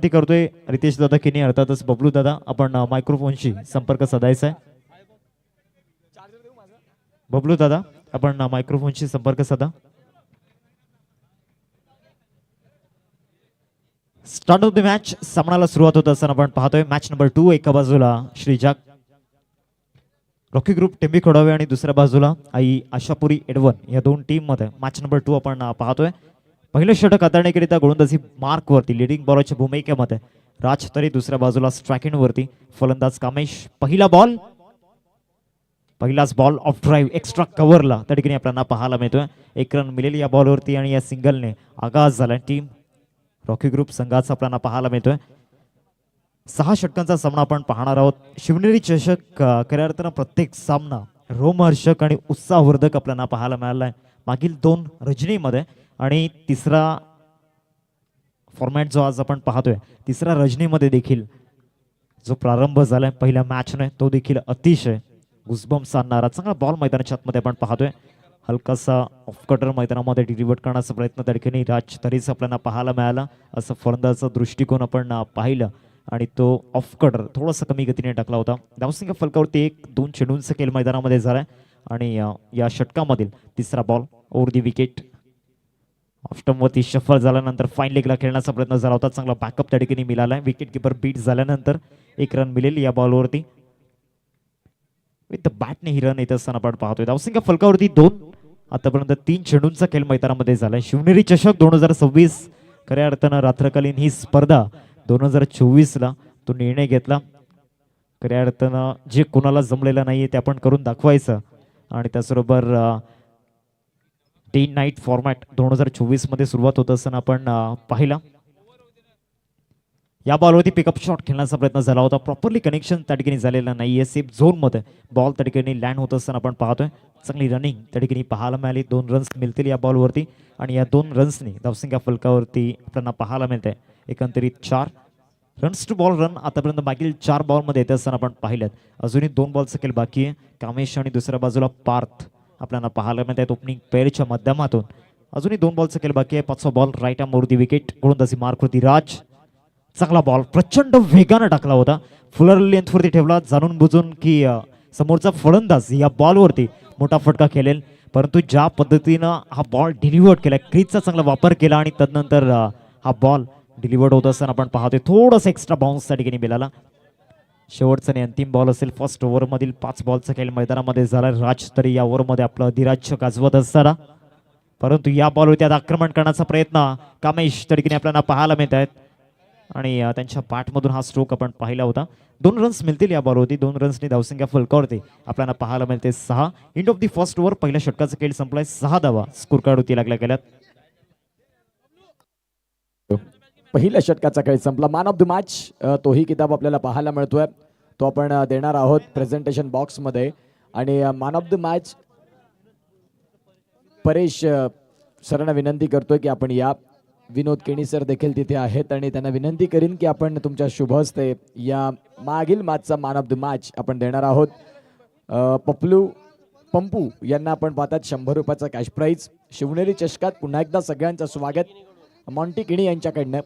विनंती करतोय रितेश दादा किनी अर्थातच बबलू दादा आपण मायक्रोफोनशी संपर्क साधायचा आहे. बबलू दादा आपण मायक्रोफोनशी संपर्क साधा. स्टार्ट ऑफ द मॅच सामन्याला सुरुवात होत असताना आपण पाहतोय मॅच नंबर 2 एका बाजूला श्रीजाक रॉकी ग्रुप टेंबी खोडावे आणि दुसऱ्या बाजूला आई आशापुरी एडवन या दोन टीम मध्ये मॅच नंबर 2 आपण पाहतोय. पहिले षटक हाताळण्याकरिता गोलंदाजी मार्क वरती लिडिंग बॉलरच्या भूमिकेमध्ये राज तरी दुसऱ्या बाजूला स्ट्रायकिंग वरती फलंदाज कामेश. पहिलाच बॉल ऑफ ड्राईव्ह एक्स्ट्रा कव्हरला त्या ठिकाणी आपल्याला पाहायला मिळतोय. एक रन मिळेल या बॉलवरती आणि या सिंगलने आगाज झाला टीम रॉकी ग्रुप संघाचा आपल्याला पाहायला मिळतोय. 6 षटकांचा सामना आपण पाहणार आहोत. शिवनेरी चषक खऱ्या अर्थानं प्रत्येक सामना रोमहर्षक आणि उत्साहवर्धक आपल्याला पाहायला मिळाला आहे मागील 2 रजनीमध्ये आणि तिसरा फॉर्मॅट जो आज आपण पाहतोय तिसऱ्या रजनीमध्ये देखील जो प्रारंभ झालाय पहिल्या मॅचने तो देखील अतिशय गुजबम्स आणणारा चांगला बॉल मैदानाच्या आतमध्ये आपण पाहतोय. हलकासा ऑफ कटर मैदानामध्ये डिलिव्हर करण्याचा प्रयत्न त्या ठिकाणी राज तरीच आपल्याला पाहायला मिळाला. असं फलंदाजाचा दृष्टिकोन आपण पाहिलं आणि तो ऑफ कटर थोडासा कमी गतीने टाकला होता. धावसंख्या फलकावरती 1-2 चेंडूंचा खेळ मैदानामध्ये झालाय आणि या षटकामधील तिसरा बॉल ओव्हर दी विकेट ऑफस्टमवरती शफल झाल्यानंतर फाईन लेगला खेळण्याचा प्रयत्न झाला होता. चांगला बॅकअप त्या ठिकाणी मिळाला. विकेट किपर बीट झाल्यानंतर 1 रन मिळेल या बॉलवरती. विथ बॅटने ही रन येत असताना आपण पाहतोय. धावसंख्या फलकावरती 2 आतापर्यंत 3 चेंडूंचा खेळ मैदानामध्ये झालाय. शिवनेरी चषक 2026 खऱ्या अर्थानं रात्रकालीन ही स्पर्धा 2024 ला तो निर्णय घेतला. खऱ्या अर्थानं जे कोणाला जमलेलं नाहीये ते आपण करून दाखवायचं आणि त्याचबरोबर डे नाईट फॉर्मॅट 2024 मध्ये सुरुवात होत असताना आपण पाहिला. या बॉलवरती पिकअप शॉट खेळण्याचा प्रयत्न झाला होता. प्रॉपरली कनेक्शन त्या ठिकाणी झालेलं नाहीये. सेफ झोन मध्ये बॉल त्या ठिकाणी लँड होत असताना आपण पाहतोय. चांगली रनिंग त्या ठिकाणी पाहायला मिळाली. 2 रन्स मिळतील या बॉलवरती आणि या 2 रन्सनी धावसंख्या फलकावरती आपल्याला पाहायला मिळते एकंदरीत 4 रन्स टू बॉल रन आतापर्यंत मागील 4 बॉलमध्ये येत असताना आपण पाहिल्यात. अजूनही 2 बॉलचा खेळ बाकी आहे. कामेश आणि दुसऱ्या बाजूला पार्थ आपल्याला पाहायला मिळत आहेत ओपनिंग पेअरच्या माध्यमातून. अजूनही 2 बॉलचा खेळ बाकी आहे. 5वा बॉल राईट आर्म वरती विकेट गोलंदाजी मार्क वरती राज. चांगला बॉल प्रचंड वेगाने टाकला होता. फुलर लेंथ वरती ठेवला जाणून बुजून की समोरचा फलंदाज या बॉलवरती मोठा फटका खेळेल, परंतु ज्या पद्धतीनं हा बॉल डिलिव्हर्ड केला क्रीजचा चांगला वापर केला आणि तदनंतर हा बॉल डिलिव्हर्ड होत असताना आपण पाहतोय थोडासा एक्स्ट्रा बाउन्स त्या ठिकाणी मिळाला. शेवटचा आणि अंतिम बॉल असेल. फर्स्ट ओव्हरमधील 5 बॉलचा खेळ मैदानामध्ये झाला. राज तरी या ओव्हरमध्ये आपलं अधिराज्य गाजवत असताना परंतु या बॉलवरती आता आक्रमण करण्याचा प्रयत्न कामेश त्या ठिकाणी आपल्याला पाहायला मिळत आहेत आणि त्यांच्या पाठमधून हा स्ट्रोक आपण पाहिला होता. 2 रन्स मिळतील या बॉलवरती. 2 रन्सनी धावसंख्या फलकावरती आपल्याला पाहायला मिळते 6. End of the first over पहिल्या षटकाचा खेळ संपलाय. 6 धावा स्कोर कार्ड होती लागल्या गेल्यात. पहिल्या षटकाचा खेळ संपला. मॅन ऑफ द मॅच तोही किताब आपल्याला पाहायला मिळतोय. तो आपण देणार आहोत प्रेझेंटेशन बॉक्स मध्ये आणि man of the match Paresh सरांना विनंती करतोय की आपण या. विनोद केणी सर देखील तिथे आहेत आणि त्यांना विनंती करीन की आपण तुमच्या शुभ हस्ते या मागील मॅचचा मॅन ऑफ द मॅच आपण देणार आहोत. पंपू यांना आपण पाहतात 100 रुपयाचा कॅश प्राईज. शिवनेरी चषकात पुन्हा एकदा सगळ्यांचं स्वागत. मॉन्टी केणी यांच्याकडनं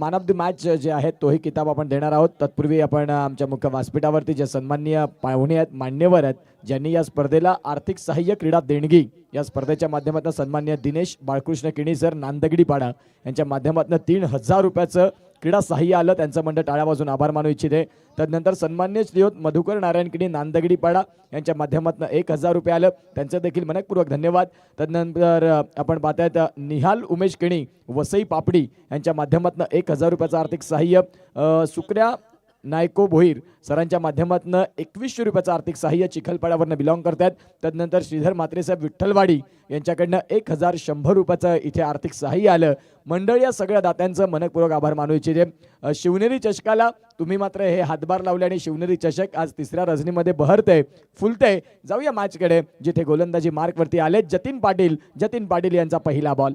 मॅन ऑफ द मॅच जे आहेत तोही किताब आपण देणार आहोत. तत्पूर्वी आपण आमच्या मुख्य व्यासपीठावरती जे सन्माननीय पाहुणे आहेत मान्यवर आहेत ज्यांनी या स्पर्धेला आर्थिक सहाय्य क्रीडा देणगी या स्पर्धेच्या माध्यमातून सन्माननीय दिनेश बाळकृष्ण केणी सर नांदगडीपाडा यांच्या माध्यमातून 3000 रुपयाचं क्रीडा सहाय्य आलं. त्यांचं मंडळ टाळ्या वाजून आभार मानू इच्छिते. तदनंतर सन्मान्य श्रीयुत मधुकर नारायण केणी नांदगडीपाडा यांच्या माध्यमातून 1000 रुपये आलं. त्यांचं देखील मनपूर्वक धन्यवाद. तदनंतर आपण पाहतायत निहाल उमेश केणी वसई पापडी यांच्या माध्यमातून 1000 रुपयाचं आर्थिक सहाय्य. सुक्र्या नायको भोईर सरांच्या माध्यमातून 2100 रुपयाचं आर्थिक सहाय्य चिखलपाड्यावरनं बिलॉंग करतात. तदनंतर श्रीधर म्हात्रेसाहेब विठ्ठलवाडी यांच्याकडनं 1100 रुपयाचं इथे आर्थिक सहाय्य आलं. मंडळ या सगळ्या दात्यांचं मनपूर्वक आभार मानू इच्छिते. शिवनेरी चषकाला तुम्ही मात्र हे हातभार लावले आणि शिवनेरी चषक आज तिसऱ्या रजनीमध्ये बहरते फुलते. जाऊया मॅचकडे जिथे गोलंदाजी मार्कवरती आले जतीन पाटील यांचा पहिला बॉल.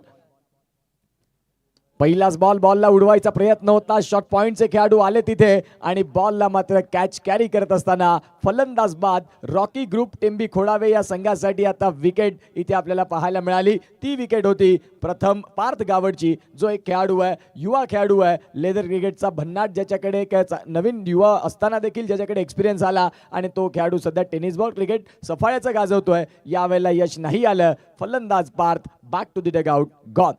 पहिलाच बॉलला उडवायचा प्रयत्न होता. शॉट पॉइंटचे खेळाडू आले तिथे आणि बॉलला मात्र कॅच कॅरी करत असताना फलंदाज बाद रॉकी ग्रुप टेंबी खोडावे या संघासाठी आता विकेट इथे आपल्याला पाहायला मिळाली. ती विकेट होती प्रथम पार्थ गावडची, जो एक खेळाडू आहे, युवा खेळाडू आहे, लेदर क्रिकेटचा भन्नाट, ज्याच्याकडे नवीन युवा असताना देखील ज्याच्याकडे एक्सपिरियन्स आला आणि तो खेळाडू सध्या टेनिस बॉल क्रिकेट सफाळ्याचं गाजवतोय. यावेळेला यश नाही आलं. फलंदाज Parth back to the dugout gone.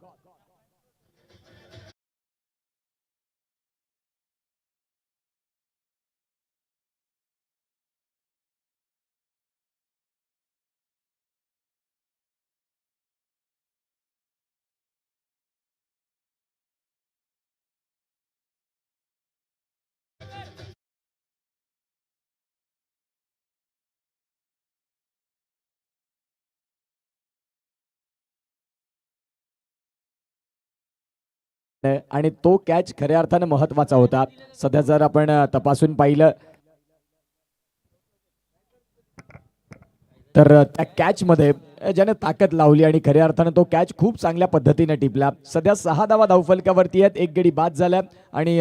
आणि तो कॅच खऱ्या अर्थानं महत्वाचा होता. सध्या जर आपण तपासून पाहिलं तर त्या कॅच मध्ये ज्याने ताकद लावली आणि खऱ्या अर्थानं तो कॅच खूप चांगल्या पद्धतीने टिपला. सध्या 6 धावा धावफलकावरती आहेत, एक गडी बाद झाला आणि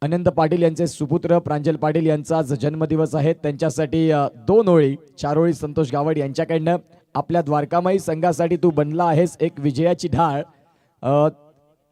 अनंत पाटील यांचे सुपुत्र प्रांजल पाटील यांचा आज जन्मदिवस आहे. त्यांच्यासाठी 2 ओळी, 4 ओळी संतोष गावड यांच्याकडनं. आपल्या द्वारकामाई संघासाठी तू बनला आहेस एक विजयाची ढाळ.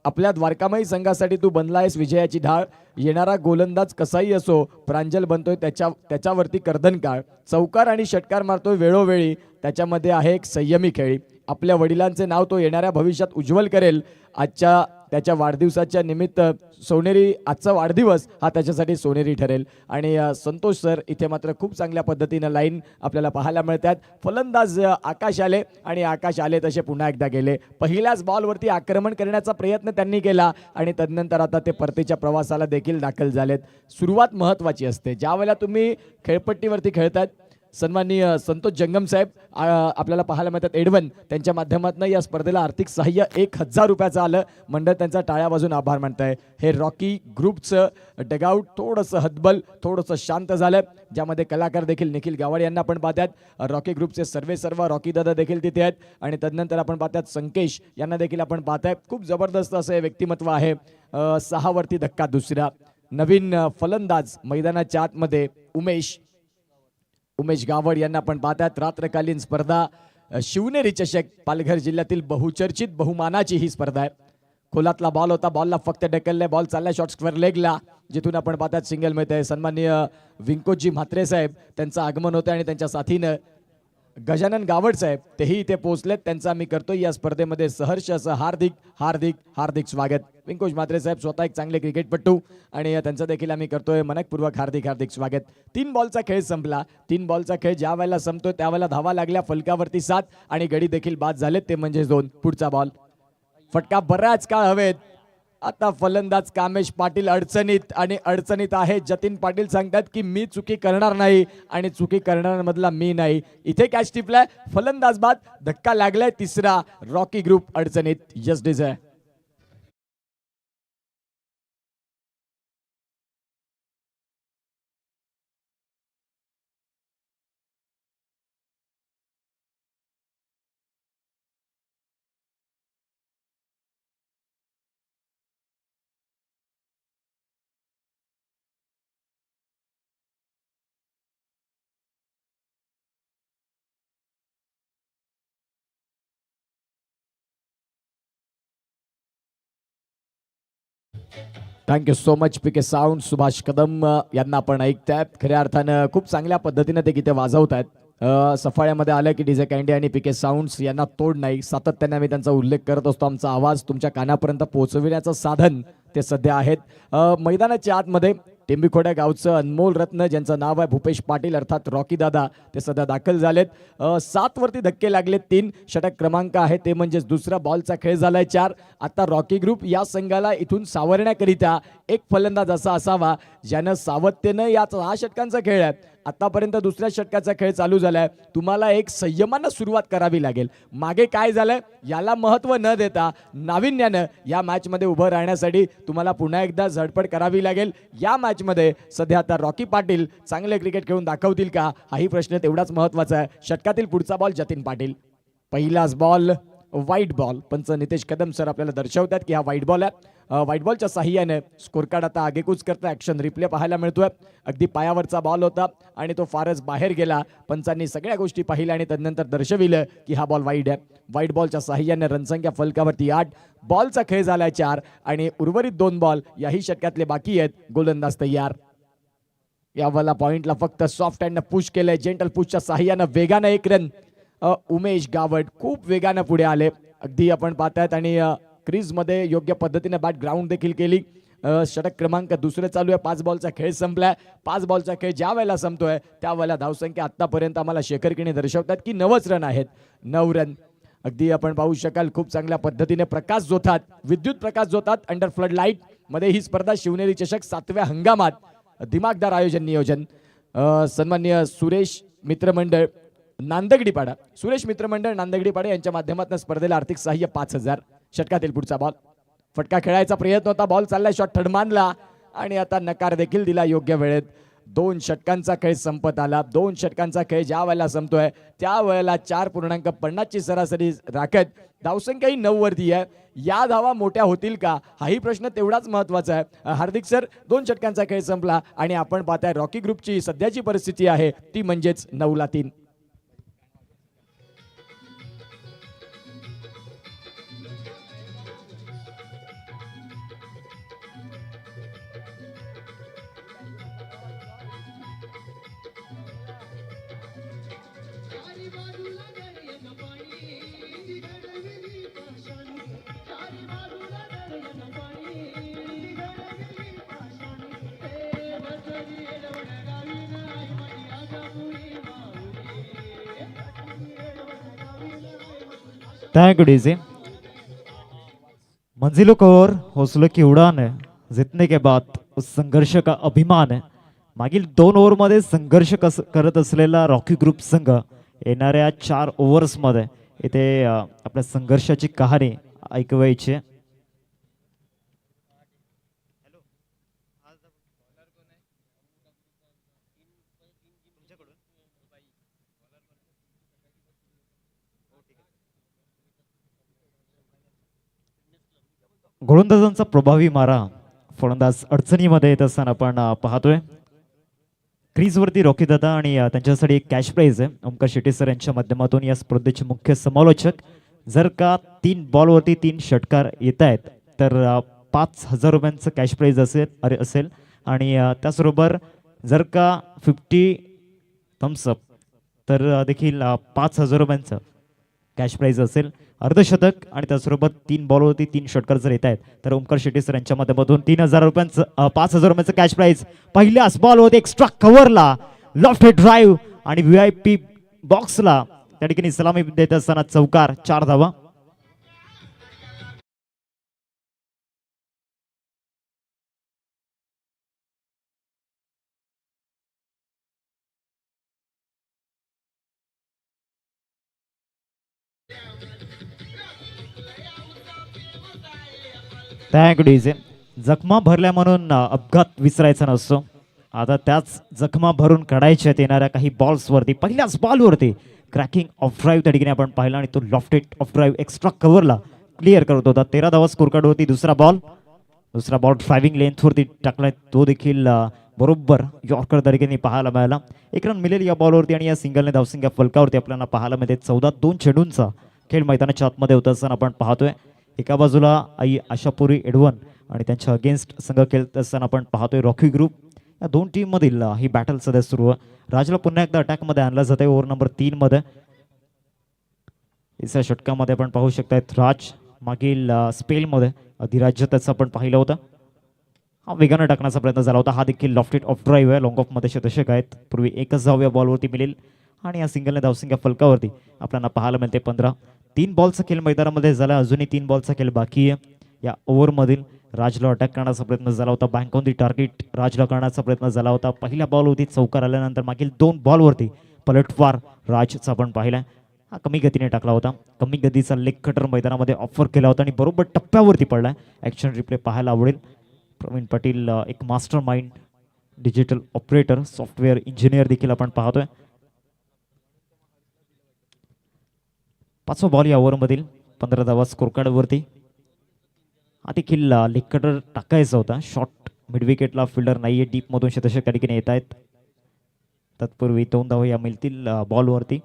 आपल्या द्वारकामाई संघासाठी तू बनला आहेस विजयाची ढाळ. येणारा गोलंदाज कसाही असो, प्रांजल बनतोय त्याच्यावरती कर्दनकाळ. चौकार आणि षटकार मारतोय वेळोवेळी, त्याच्यामध्ये आहे एक संयमी खेळी. आपल्या वडिलांचे नाव तो येणाऱ्या भविष्यात उज्ज्वल करेल. आजच्या त्याच्या वाढदिवसाच्या निमित्त सोनेरी, आजचा वाढदिवस हा त्याच्यासाठी सोनेरी ठरेल. आणि संतोष सर इथे मात्र खूप चांगल्या पद्धतीनं लाईन आपल्याला पाहायला मिळतात. फलंदाज आकाश आले आणि आकाश आले तसे पुन्हा एकदा गेले. पहिल्याच बॉलवरती आक्रमण करण्याचा प्रयत्न त्यांनी केला आणि तदनंतर आता ते परतीच्या प्रवासाला देखील दाखल झालेत. सुरुवात महत्त्वाची असते. ज्या वेळेला तुम्ही खेळपट्टीवरती खेळतात, सन्माननीय संतोष जंगम साहेब आपल्याला पाहायला मिळतात एडवन, त्यांच्या माध्यमातून या स्पर्धेला आर्थिक सहाय्य 1000 रुपयाचं आलं. मंडळ त्यांचा टाळ्या वाजून आभार मानत आहे. हे रॉकी ग्रुपचं डगआउट थोडंसं हतबल, थोडंसं शांत झालं, ज्यामध्ये कलाकार देखील निखिल गावड यांना आपण पाहतात. रॉकी ग्रुपचे सर्व रॉकी दादा देखील तिथे आहेत आणि तदनंतर आपण पाहतात संकेश यांना देखील आपण पाहताय. खूप जबरदस्त असं व्यक्तिमत्व आहे. 6 वरती धक्का दुसरा. नवीन फलंदाज मैदानाच्या आतमध्ये उमेश गावड यांना आपण पाहतात. रात्रकालीन स्पर्धा शिवनेरी चषक, पालघर जिल्ह्यातील बहुचर्चित बहुमानाची ही स्पर्धा आहे. खोलातला बॉल होता, बॉलला फक्त ढकलले, बॉल चालला शॉर्ट स्क्वेअर लेगला, जिथून आपण पाहतात सिंगल मिळतंय. सन्माननीय विंकोजी म्हात्रे साहेब त्यांचं आगमन होतं आणि त्यांच्या साथीनं गजानन गावड साहेब तेही इथे पोहोचलेत. त्यांचं आम्ही करतोय या स्पर्धेमध्ये सहर्ष असं हार्दिक हार्दिक हार्दिक स्वागत. विंकोज म्हात्रे साहेब स्वतः एक चांगले क्रिकेटपटू आणि त्यांचं देखील आम्ही करतोय मनपूर्वक हार्दिक हार्दिक स्वागत. 3 बॉलचा खेळ संपला. 3 बॉलचा खेळ ज्या वेळेला संपतोय त्यावेळेला धावा लागल्या फलकावरती 7 आणि गडी देखील बाद झालेत, ते म्हणजे 2. पुढचा बॉल फटका बराच काळ हवेत. आता फलंदाज कामेश पाटील अडचणीत आहे. जतीन पाटील सांगतात की मी चुकी करणार नाही आणि चुकी करणाऱ्यांमधला मी नाही. इथे कॅच टिपलाय, फलंदाज बाद, धक्का लागलाय 3रा. रॉकी ग्रुप अडचणीत. यस डिझाय. थँक्यू सो मच पीके साऊंड. सुभाष कदम यांना आपण ऐकतायत. खऱ्या अर्थानं खूप चांगल्या पद्धतीने ते गीते वाजवत आहेत. सफाळ्यामध्ये आलं की डीजे कँडी आणि पीके साऊंड्स यांना तोड नाही. सातत्याने आम्ही त्यांचा उल्लेख करत असतो. आमचा आवाज तुमच्या कानापर्यंत पोहोचविण्याचं साधन ते सध्या आहेत. मैदानाच्या आतमध्ये टेंबीखोड्या गावचं अनमोल रत्न, ज्यांचं नाव आहे भूपेश पाटील अर्थात रॉकी दादा, ते सध्या दाखल झालेत. 7 वरती धक्के लागले. 3 षटक क्रमांक आहे, ते म्हणजेच दुसरा बॉलचा खेळ झालाय 4. आता रॉकी ग्रुप या संघाला इथून सावरण्याकरिता एक फलंदाज असा असावा ज्यानं सावधतेनं या 6 षटकांचा खेळ आहे, आतापर्यंत दुसऱ्या षटकाचा खेळ चालू झालाय. तुम्हाला एक संयमानं सुरुवात करावी लागेल. मागे काय झालंय याला महत्त्व न देता नाविन्यानं या मॅचमध्ये उभं राहण्यासाठी तुम्हाला पुन्हा एकदा झडपड करावी लागेल. या मॅचमध्ये सध्या आता रॉकी पाटील चांगले क्रिकेट खेळून दाखवतील का, हाही प्रश्न तेवढाच महत्त्वाचा आहे. षटकातील पुढचा बॉल जतीन पाटील. पहिलाच बॉल व्हाईट बॉल. पंच नितेश कदम सर आपल्याला दर्शवतात की हा व्हाईट बॉल आहे. व्हाईट बॉलच्या साह्याने स्कोर कार्ड आता आगेकूच करता ॲक्शन रिप्ले पाहायला मिळतोय. अगदी पायावरचा बॉल होता आणि तो फारच बाहेर गेला. पंचांनी सगळ्या गोष्टी पाहिल्या आणि तदनंतर दर्शविलं की हा बॉल वाईड आहे. व्हाईट बॉलच्या साह्याने रनसंख्या फलकावरती 8, बॉलचा खेळ झालाय 4 आणि उर्वरित 2 बॉल याही षटकातले बाकी आहेत. गोलंदाज तयार. यावाला पॉइंटला फक्त सॉफ्ट हँडनं पुश केलंय. जेंटल पुशच्या साह्यानं वेगानं 1 रन. उमेश गावड खूप वेगानं पुढे आले. अगदी आपण पाहतायत आणि क्रीजमध्ये योग्य पद्धतीने बॅट ग्राउंड देखील केली. षटक क्रमांक 2 चालू आहे. 5 बॉलचा खेळ संपलाय. 5 बॉलचा खेळ ज्या वेळेला संपतोय त्यावेळेला धावसंख्या आतापर्यंत आम्हाला शेखर किणी दर्शवतात की 9च रन आहेत. 9 रन. अगदी आपण पाहू शकाल खूप चांगल्या पद्धतीने प्रकाश जोतात, विद्युत प्रकाश जोतात अंडर फ्लड लाईट मध्ये ही स्पर्धा शिवनेरी चषक 7व्या हंगामात. दिमागदार आयोजन नियोजन. सन्माननीय सुरेश मित्रमंडळ नांदगडीपाडा, सुरेश मित्रमंडळ नांदगडीपाडा यांच्या माध्यमातून स्पर्धेला आर्थिक सहाय्य 5000. षटकातील पुढचा बॉल. फटका खेळायचा प्रयत्न होता. बॉल चाललाय. शॉट थडमानला आणि आता नकार देखील दिला योग्य वेळेत. 2 षटकांचा खेळ संपत आला. 2 षटकांचा खेळ ज्या वेळेला संपतोय त्या वेळेला 4.50 ची सरासरी राखत धावसंख्या ही 9 वरती आहे. या धावा मोठ्या होतील का हाही प्रश्न तेवढाच महत्वाचा आहे. हार्दिक सर 2 षटकांचा खेळ संपला आणि आपण पाहताय रॉकी ग्रुपची सध्याची परिस्थिती आहे ती म्हणजेच 9-3. Thank you DJ. मंजिलों को और हौसलों की उड़ान है, जीतने के बाद उस संघर्ष का अभिमान है। मागील 2 ओव्हरमध्ये संघर्ष करत असलेला रॉकी ग्रुप संघ येणाऱ्या 4 ओव्हर्समध्ये इथे आपल्या संघर्षाची कहाणी ऐकवायची आहे। गोलंदाजांचा प्रभावी मारा, फलंदाज अडचणीमध्ये येत असताना आपण पाहतोय। क्रीजवरती रॉकी दादा आणि त्यांच्यासाठी एक कॅश प्राइज आहे ओमकार शेट्टी सर यांच्या माध्यमातून या स्पर्धेचे मुख्य समालोचक। जर का 3 बॉलवरती 3 षटकार येत आहेत तर 5000 रुपयांचं कॅश प्राइज असेल आणि त्याचबरोबर जर का 50 थम्सअप तर देखील 5000 रुपयांचं कॅश प्राइज असेल। अर्धशतक आणि त्याचबरोबर 3 बॉलवरती 3 षटकार जर येत आहेत तर ओमकार शेट्टी सर यांच्या माध्यमातून 3000 रुपयांचं 5000 रुपयांचं कॅश प्राइज। पहिल्याच बॉलवरती एक्स्ट्रा कव्हरला लॉफ्ट ड्राईव्ह आणि VIP बॉक्सला त्या ठिकाणी सलामी देत असताना चौकार, 4 धावा। Thank DJ. जखमा भरल्या म्हणून अपघात विसरायचा नसतो। आता त्याच जखमा भरून काढायच्या येणाऱ्या काही बॉल्सवरती पहिल्याच बॉलवरती क्रॅकिंग ऑफ ड्राईव्ह त्या ठिकाणी आपण पाहिला आणि तो लॉफ्टेड ऑफ ड्राईव्ह एक्स्ट्रा कव्हरला क्लिअर करत होता। 13 धावा स्कोर कार्ड होती। दुसरा बॉल ड्रायव्हिंग लेंथवरती टाकलाय, तो देखील बरोबर यॉर्कर त्या ठिकाणी पाहायला मिळाला। 1 रन मिळेल या बॉलवरती आणि या सिंगलने धावसंख्या फलकावरती आपल्याला पाहायला मिळते। 14-2 चेंडूंचा खेळ मैदानाच्या आतमध्ये होत असताना आपण पाहतोय। एका बाजूला आई आशापुरी एडवन आणि त्यांच्या अगेन्स्ट संघ खेळत असताना आपण पाहतोय रॉकी ग्रुप। या 2 टीम मधील ही बॅटल सध्या सुरू आहे। राजला पुन्हा एकदा अटॅक मध्ये आणला जाते ओव्हर नंबर 3 मध्ये। तिसऱ्या षटकामध्ये आपण पाहू शकताय राज मागील स्पेल मध्ये अधिराज्य त्याचं आपण पाहिलं होतं। हा वेगाने टाकण्याचा प्रयत्न झाला होता। हा देखील लॉफ्टेड ऑफ ड्राईव्ह आहे। लॉंग ऑफ मध्ये शतक आहेत। पूर्वी 1च धाव या बॉलवरती मिळेल आणि या सिंगलने धावसंख्या फलकावरती आपल्याला पाहायला मिळते 15। 3 बॉलचा खेळ मैदानामध्ये झाला, अजूनही 3 बॉलचा खेळ बाकी आहे। या ओव्हर मधील राजला अटॅक करण्याचा प्रयत्न झाला होता। बँक ऑन दी टार्गेट राजला करण्याचा प्रयत्न झाला होता। पहिल्या बॉलवरती चौकार आल्यानंतर मागील 2 बॉलवरती पलटवार राजचा आपण पाहिला। हा कमी गतीने टाकला होता। कमी गतीचा लेग कटर मैदानामध्ये ऑफर केला होता आणि बरोबर टप्प्यावरती पडलाय। ॲक्शन रिप्ले पाहायला आवडेल। प्रवीण पाटील एक master mind, digital operator, software engineer देखील आपण पाहतोय। 5वा बॉल या ओव्हरमधील 15 धावा स्कोर कार्डवरती. हा देखील लेग कटर टाकायचा होता. शॉर्ट मिड विकेटला फिल्डर नाहीये. डीपमधून शतक त्या ठिकाणी येत आहेत. तत्पूर्वी 2 धावा या मिळतील बॉलवरती.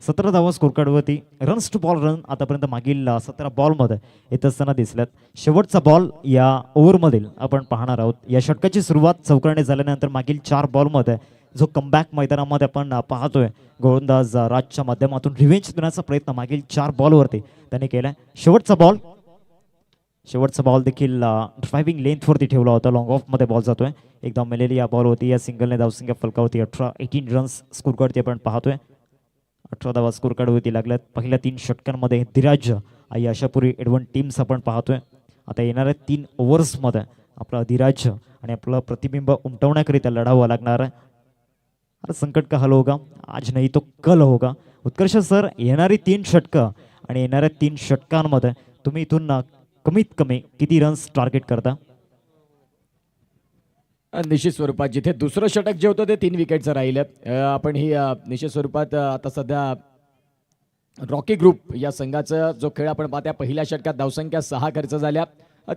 17 धावा स्कोर कार्डवरती. रन्स टू बॉल रन आतापर्यंत मागील 17 बॉलमध्ये येत असताना दिसल्यात. शेवटचा बॉल या ओव्हरमधील आपण पाहणार आहोत. या षटकाची सुरुवात चौकारने झाल्यानंतर मागील 4 बॉलमध्ये जो कमबॅक मैदानामध्ये आपण पाहतोय गोलंदाज राजच्या माध्यमातून रिव्हेंज देण्याचा प्रयत्न मागील 4 बॉलवरती त्याने केलाय. शेवटचा बॉल देखील ड्रायव्हिंग लेंथवरती ठेवला होता. लॉंग ऑफमध्ये बॉल जातोय. एकदा मिळालेली या बॉल होती. या सिंगलने धावसंख्या फलकावरती 18 रन्स स्कोर कार्डवरती आपण पाहतोय. 18 धावा स्कोर कार्डवरती लागल्यात. पहिल्या 3 षटकांमध्ये धीराज आई आशापुरी एडवन टीम्स आपण पाहतोय. आता येणाऱ्या 3 ओव्हर्समध्ये आपला धीराज आणि आपलं प्रतिबिंब उमटवण्याकरिता लढावं लागणार आहे. अरे संकट का हल होगा, आज नाही तो कल होगा. उत्कर्ष सर, येणारी 3 षटकं आणि येणाऱ्या 3 षटकांमध्ये तुम्ही इथून कमीत कमी किती रन्स टार्गेट करता? निश्चित स्वरूपात जिथे दुसरं षटक जे होतं ते 3 विकेटचं राहिलं. आपण ही निश्चित स्वरूपात आता सध्या रॉकी ग्रुप या संघाचा जो खेळ आपण पाहत्या पहिल्या षटकात धावसंख्या 6 खर्च झाल्या.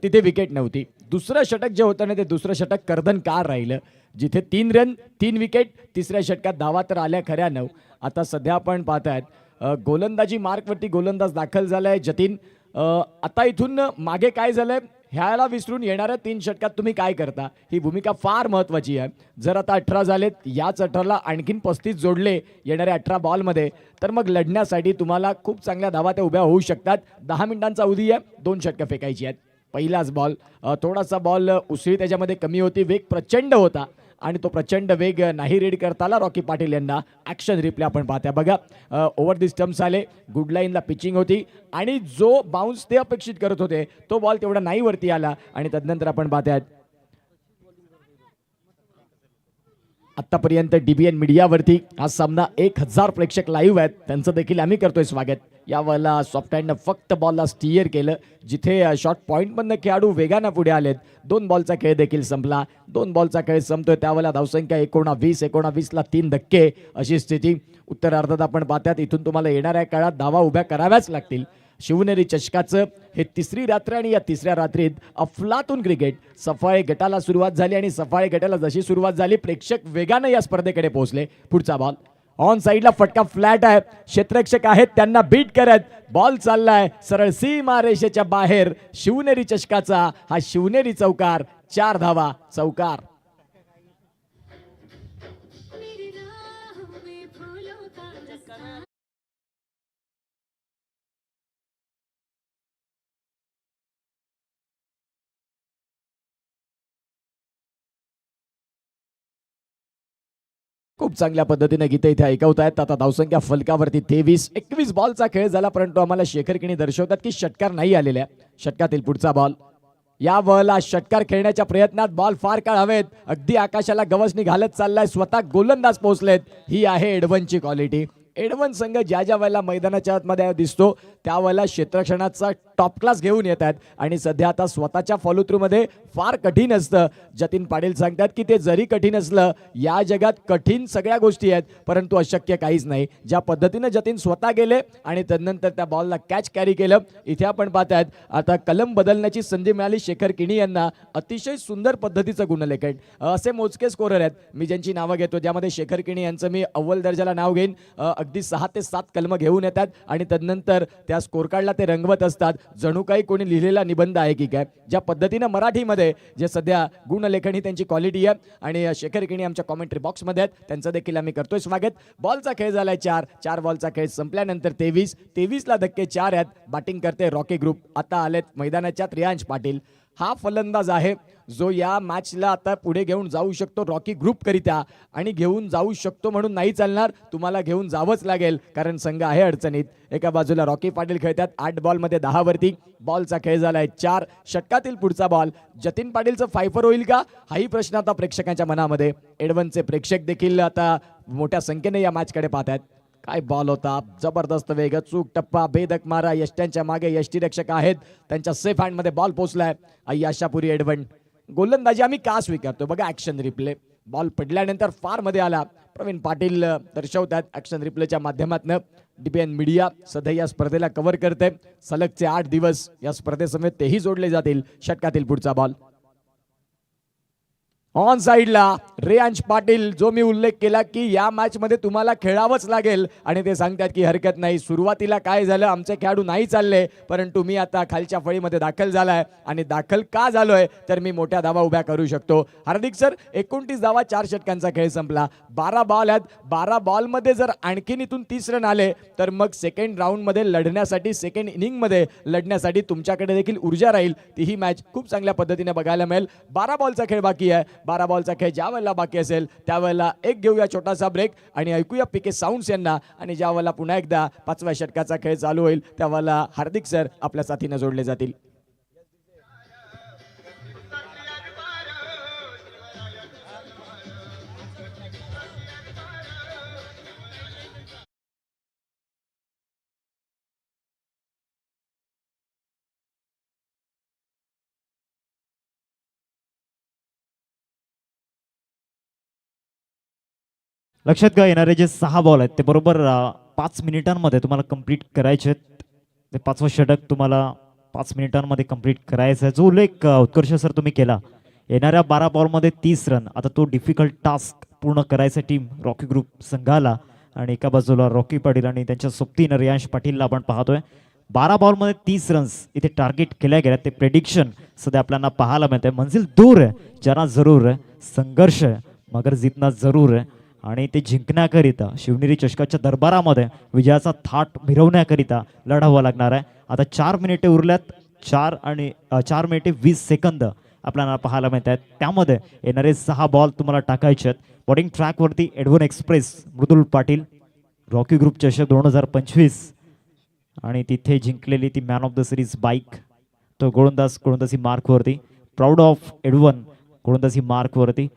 तिथे विकेट नव्हती. दुसरं षटक जे होतं ना ते दुसरं षटक कर्दनकार राहिलं. जिथे 3 रन 3 विकेट. तिसऱ्या षटकात धावा तर आल्या खऱ्या 9. आता सध्या आपण पाहतायत गोलंदाजी मार्कवरती गोलंदाज दाखल झालाय जतीन. आता इथून मागे काय झालंय ह्याला विसरून येणाऱ्या 3 षटकात तुम्ही काय करता ही भूमिका फार महत्त्वाची आहे. जर आता 18 झालेत, याच 18ला आणखीन 35 जोडले येणाऱ्या 18 बॉलमध्ये तर मग लढण्यासाठी तुम्हाला खूप चांगल्या धावा त्या उभ्या होऊ शकतात. 10 मिनिटांचा अवधी आहे. 2 षटकं फेकायची आहेत. पहिलाच बॉल थोडासा बॉल उसळी त्याच्यामध्ये कमी होती. वेग प्रचंड होता आणि तो प्रचंड वेग नाही रीड करता आला रॉकी पाटील यांना. ॲक्शन रिप्ले आपण पाहत्या बघा. ओव्हर दी स्टम्प्स आले. गुड लाईनला पिचिंग होती आणि जो बाउन्स ते अपेक्षित करत होते तो बॉल तेवढा नाही वरती आला. आणि तदनंतर आपण पाहतायत आत्तापर्यंत DBN मीडियावरती हा सामना 1000 प्रेक्षक लाईव्ह आहेत. त्यांचं देखील आम्ही करतोय स्वागत. यावेळेला सॉफ्ट हँडनं फक्त बॉलला स्टिअर केलं. जिथे शॉर्ट पॉईंटमधनं खेळाडू वेगानं पुढे आलेत. 2 बॉलचा खेळ देखील संपला. 2 बॉलचा खेळ संपतोय त्यावेळेला धावसंख्या 19-19ला 3 धक्के अशी स्थिती. उत्तरार्धात आपण पाहतात इथून तुम्हाला येणाऱ्या काळात धावा उभ्या कराव्याच लागतील. शिवनेरी चषकाचं हे 3री रात्र आणि या 3ऱ्या रात्रीत अफलातून क्रिकेट. सफाळे गटाला सुरुवात झाली आणि सफाळे गटाला जशी सुरुवात झाली प्रेक्षक वेगानं या स्पर्धेकडे पोहोचले. पुढचा बॉल ऑन साईडला फटका फ्लॅट आहे. क्षेत्ररक्षक आहेत त्यांना बीट करत बॉल चाललाय सरळ सीमा रेषेच्या बाहेर. शिवनेरी चषकाचा हा शिवनेरी चौकार. 4 धावा चौकार. खूप चांगल्या पद्धतीने गीते इथे ऐकवतायत. आता धावसंख्या फलकावरती 23-21 बॉलचा खेळ झाला परंतु आम्हाला शेखर किणी दर्शवतात की षटकार नाही आलेल्या. षटकातील पुढचा बॉल. या बॉलला षटकार खेळण्याच्या प्रयत्नात बॉल फार काळ हवेत. अगदी आकाशाला गवसणी घालत चाललाय. स्वतः गोलंदाज पोहोचलेत. ही आहे एडवनची क्वालिटी. एडवन संघ ज्या ज्या वेळेला मैदानाच्या आतमध्ये दिसतो त्यावेळेला क्षेत्ररक्षणाचा टॉप क्लास घेऊन येत आहेत आणि सध्या आता स्वतःच्या फॉलो थ्रू मध्ये फार कठीण असतं. जतीन पाटील सांगतात की ते जरी कठीण असलं या जगात कठीण सगळ्या गोष्टी आहेत परंतु अशक्य काहीच नाही. ज्या पद्धतीने जतीन स्वतः गेले आणि तदनंतर त्या बॉलला कॅच कॅरी केलं. इथे आपण पाहतायत आता कलम बदलण्याची संधी मिळाली शेखर किणी यांना. अतिशय सुंदर पद्धतीचं गुणलेखन. असे मोजके स्कोरर आहेत मी ज्यांची नावं घेतो ज्यामध्ये शेखर किणी यांचं मी अव्वल दर्जाला नाव घेईन. अगदी 6 ते 7 कलम घेऊन येतात आणि तदनंतर त्या स्कोर कार्डला ते रंगवत असतात. जणू काही कोणी लिहिलेला निबंध आहे की काय. ज्या पद्धतीनं मराठीमध्ये जे सध्या गुणलेखन ही त्यांची क्वालिटी आहे आणि शेखर किणी आमच्या कॉमेंट्री बॉक्समध्ये आहेत त्यांचं देखील आम्ही करतोय स्वागत. बॉलचा खेळ झालाय 4 बॉलचा खेळ संपल्यानंतर 23ला धक्के 4 आहेत. बॅटिंग करते रॉकी ग्रुप. आता आलेत मैदानाच्या त्रियांश पाटील. हा फलंदाज आहे जो या मॅचला आता पुढे घेऊन जाऊ शकतो रॉकी ग्रुप करिता आणि घेऊन जाऊ शकतो म्हणून नाही चालणार. तुम्हाला घेऊन जावंच लागेल कारण संघ आहे अडचणीत. एका बाजूला रॉकी पाटील खेळतात 8 बॉलमध्ये 10 वरती. बॉलचा खेळ झालाय 4. षटकातील पुढचा बॉल. जतीन पाटीलचं फायफर होईल का हाही प्रश्न आता प्रेक्षकांच्या मनामध्ये. एडवनचे प्रेक्षक देखील आता मोठ्या संख्येने या मॅचकडे पाहतात. काय बॉल होता. जबरदस्त वेग. चूक टप्पा भेदक मारा. यष्ट्यांच्या मागे यष्टीरक्षक आहेत त्यांच्या सेफ हँडमध्ये बॉल पोहोचलाय. आई आशापुरी एडवन. गोलंदाजी आम्ही का स्वीकारतो बघा. Action replay. बॉल पडल्यानंतर फार मध्ये आला. प्रवीण पाटील दर्शवतात ॲक्शन रिप्लेच्या माध्यमातून. DPN मीडिया सध्या या स्पर्धेला कव्हर करते. सलगचे 8 दिवस या स्पर्धेसमवेत तेही जोडले जातील. षटकातील पुढचा बॉल ऑन साइडला रेयांश पाटील, जो मी उल्लेख केला की या मॅच मध्ये तुम्हाला खेळावंच लागेल आणि ते सांगतात की हरकत नाही. सुरुवातीला काय झालं, आमचे खेळाडू नाही चालले, परंतु मी आता खालच्या फळीमध्ये दाखल झालाय आणि दाखल का झालोय तर मी मोठ्या धावा उभ्या करू शकतो. हार्दिक सर, 29 धावा 4 षटकांचा खेळ संपला. 12 बॉल आहेत. 12 बॉल मध्ये जर आणखीन इथून 30 रन आले तर मग सेकंड राऊंड मध्ये लढण्यासाठी, सेकंड इनिंग मध्ये लढण्यासाठी तुमच्याकडे देखील ऊर्जा राहील. तीही मॅच खूप चांगल्या पद्धतीने बघायला मिळेल. 12 बॉलचा खेळ बाकी आहे. 12 बॉलचा खेळ ज्या वेळेला बाकी असेल त्यावेळेला एक घेऊया छोटासा ब्रेक आणि ऐकूया पीके साऊंड्स यांना. आणि ज्या वेळेला पुन्हा एकदा 5व्या षटकाचा खेळ चालू होईल त्यावेळेला हार्दिक सर आपल्या साथीने जोडले जातील. लक्षात घ्या, येणारे जे 6 बॉल आहेत ते बरोबर 5 मिनिटांमध्ये तुम्हाला कंप्लीट करायचे आहेत. ते 5वं षटक तुम्हाला 5 मिनिटांमध्ये कंप्लीट करायचं आहे. जो उल्लेख उत्कर्ष सर तुम्ही केला, येणाऱ्या 12 बॉलमध्ये 30 रन. आता तो डिफिकल्ट टास्क पूर्ण करायचा टीम रॉकी ग्रुप संघाला. आणि एका बाजूला रॉकी पाटील आणि त्यांच्या सोबतीनं रेयांश पाटीलला आपण पाहतोय. 12 बॉलमध्ये 30 रन्स इथे टार्गेट केल्या गेल्या. ते प्रेडिक्शन सध्या आपल्याला पाहायला मिळते. मंजिल दूर है, जाना जरूर है, संघर्ष है मगर जितना जरूर है. आणि ते जिंकण्याकरिता शिवनेरी चषकाच्या दरबारामध्ये विजयाचा थाट मिरवण्याकरिता लढावं लागणार आहे. आता 4 मिनिटे उरल्यात. 4 मिनिटे 20 सेकंद आपल्याला पाहायला मिळत आहेत. त्यामध्ये येणारे 6 बॉल तुम्हाला टाकायचे आहेत. बॉलिंग ट्रॅकवरती एडवन एक्सप्रेस मृदुल पाटील, रॉकी ग्रुप चषक 2025 आणि तिथे जिंकलेली ती man of the series bike, तो गोलंदाजी मार्कवरती. प्राऊड ऑफ एडवन गोलंदाजी मार्कवरती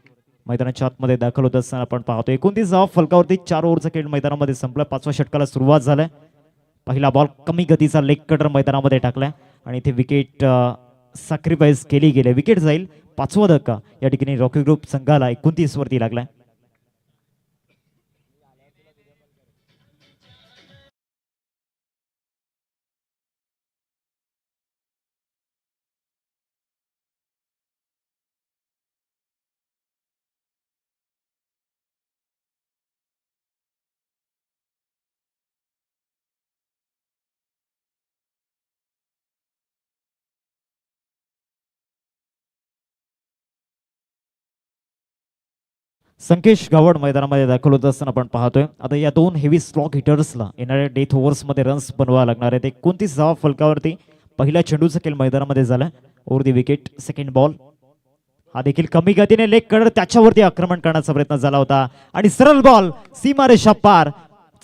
मैदानाच्या आतमध्ये दाखल होत असताना आपण पाहतो. 29 फलकावरती 4 ओव्हरचा खेळ मैदानामध्ये संपला. 5व्या षटकाला सुरुवात झालाय. पहिला बॉल कमी गतीचा लेग कटर मैदानामध्ये टाकलाय आणि इथे विकेट सॅक्रिफाईस केली गेली. विकेट जाईल. 5वा धक्का या ठिकाणी रॉकी ग्रुप संघाला 29 वरती लागलाय. संकेश गावड मैदानामध्ये दाखल होत असताना आपण पाहतोय. आता या 2 हेवी स्लॉक हिटर्सला येणाऱ्या डेथ ओव्हर्समध्ये रन्स बनवावे लागणार आहेत. 29 फलकावरती पहिल्या चेंडूचा खेळ मैदानामध्ये झाला. Over the wicket. Second ball हा देखील कमी गतीने लेग कडर त्याच्यावरती आक्रमण करण्याचा प्रयत्न झाला होता आणि सरळ बॉल सीमारेषा पार,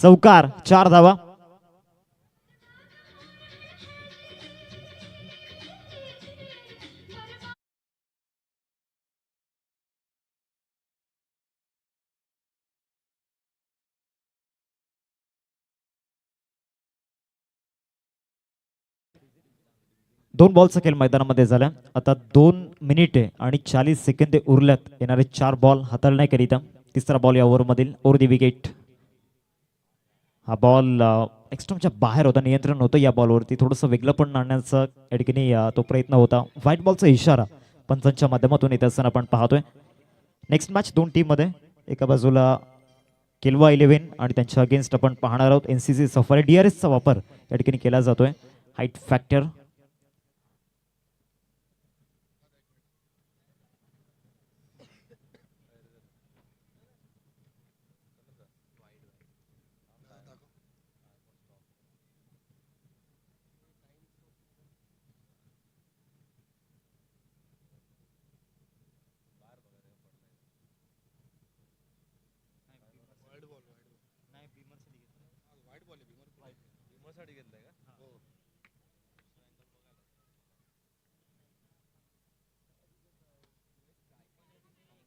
चौकार. 4 धावा. दोन बॉलचा खेळ मैदानामध्ये झाला. आता 2 मिनिटे आणि 40 सेकंद उरल्यात येणारे 4 बॉल हाताळण्याकरिता. तिसरा बॉल या ओव्हरमधील. Over the wicket. हा बॉल एक्स्ट्रमच्या बाहेर होता. नियंत्रण होतं या बॉलवरती. थोडंसं वेगळं पण आणण्याचा या ठिकाणी तो प्रयत्न होता. व्हाईट बॉलचा इशारा पंचांच्या माध्यमातून येत असताना आपण पाहतोय. नेक्स्ट मॅच 2 टीममध्ये. एका बाजूला केलवा 11 आणि त्यांच्या अगेन्स्ट आपण पाहणार आहोत NCC सफारी. DRSचा वापर या ठिकाणी केला जातोय. Height factor.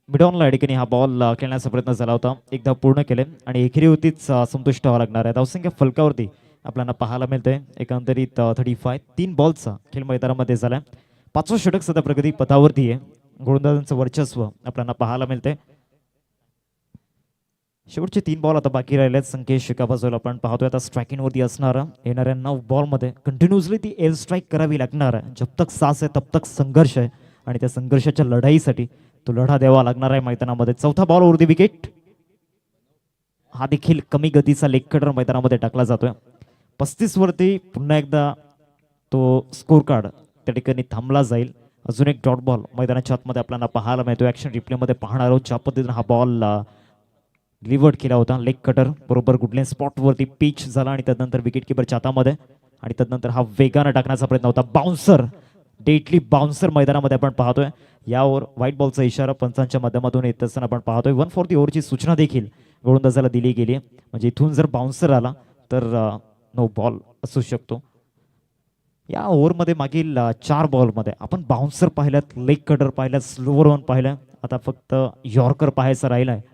मिडॉनला या ठिकाणी हा बॉल खेळण्याचा प्रयत्न झाला होता. एकदा पूर्ण केले आणि एकेरी होतीच संतुष्ट व्हावं लागणार आहे. धावसंख्या फलकावरती आपल्याला पाहायला मिळते. एकंदरीत 35. 3 बॉलचा खेळ मैदानामध्ये झाला. 5वं षटक सध्या प्रगती पथावरती आहे. गोलंदाजांचं वर्चस्व आपल्याला पाहायला मिळते. शेवटचे 3 बॉल आता बाकी राहिले आहेत. संकेश एका बाजूला आपण पाहतोय आता स्ट्रायकिंगवरती असणार येणाऱ्या 9 बॉलमध्ये कंटिन्युअसली ती एअर स्ट्राईक करावी लागणार आहे. जब तक सास आहे तब तक संघर्ष आहे आणि त्या संघर्षाच्या लढाईसाठी तो लढा द्यावा लागणार आहे मैदानामध्ये. चौथा बॉलवरती विकेट. हा देखील कमी गतीचा लेग कटर मैदानामध्ये टाकला जातोय. 35 वरती पुन्हा एकदा तो स्कोर कार्ड त्या ठिकाणी थांबला जाईल. अजून एक डॉट बॉल मैदानाच्या आतमध्ये आपल्याला पाहायला मिळतो. ॲक्शन रिप्लेमध्ये पाहणार आहोत ज्या पद्धतीने हा बॉल डिलिव्हर्ड केला होता. लेग कटर बरोबर गुडलेन स्पॉटवरती पिच झाला आणि त्यानंतर विकेट किपरच्या हातामध्ये आणि त्यानंतर हा वेगानं टाकण्याचा प्रयत्न होता. बाउन्सर, डेटली बाउन्सर मैदानामध्ये आपण पाहतोय. यावर व्हाईट बॉलचा इशारा पंचांच्या माध्यमातून येत असताना आपण पाहतोय. 1 फॉर दी ओव्हरची सूचना देखील गोलंदाजाला दिली गेली आहे. म्हणजे इथून जर बाउन्सर आला तर नो बॉल असू शकतो. या ओव्हरमध्ये मागील 4 बॉलमध्ये आपण बाउन्सर पाहिल्यात, लेग कटर पाहिल्यात, स्लोवर वन पाहिलं. आता फक्त यॉर्कर पाहायचा राहिला आहे.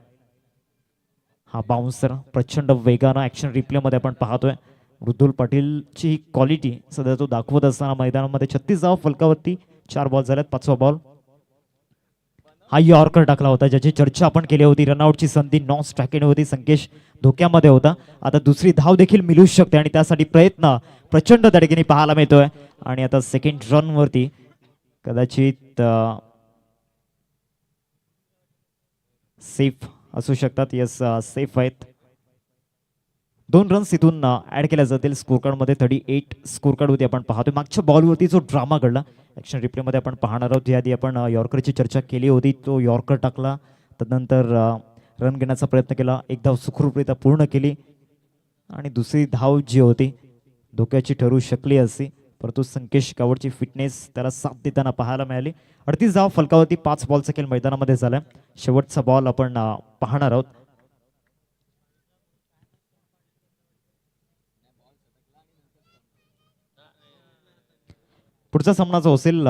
हा बाउन्सर प्रचंड वेगानं ॲक्शन रिप्लेमध्ये आपण पाहतोय. मृदुल पाटीलची ही क्वालिटी सध्या तो दाखवत असताना मैदानामध्ये 36 धावा फलकावरती 4 बॉल झाल्यात. 5वा बॉल हा यॉर्कर टाकला होता ज्याची चर्चा आपण केली होती. रनआउटची संधी नॉन स्ट्रायकिंग होती. संकेश धोक्यामध्ये होता. आता दुसरी धाव देखील मिळू शकते आणि त्यासाठी प्रयत्न प्रचंड त्या ठिकाणी पाहायला मिळतोय. आणि आता सेकंड रनवरती कदाचित सेफ असू शकतात. यस, सेफ आहेत. 2 रन्स इथून ऍड केल्या जातील स्कोर कार्डमध्ये. 38 स्कोर कार्ड होती आपण पाहतोय. मागच्या बॉलवरती जो ड्रामा घडला ॲक्शन रिप्लेमध्ये आपण पाहणार आहोत. याआधी आपण यॉर्करची चर्चा केली होती. तो यॉर्कर टाकला, त्यानंतर रन घेण्याचा प्रयत्न केला, एक धाव सुखरूपरित्या पूर्ण केली आणि दुसरी धाव जी होती धोक्याची ठरू शकली असती, परंतु संकेश कावडची फिटनेस त्याला साथ देताना पाहायला मिळाली. 38 धाव फलकावरती 5 बॉलचा खेळ मैदानामध्ये झाला. शेवटचा बॉल आपण पाहणार आहोत. पुढचा सामना जो असेल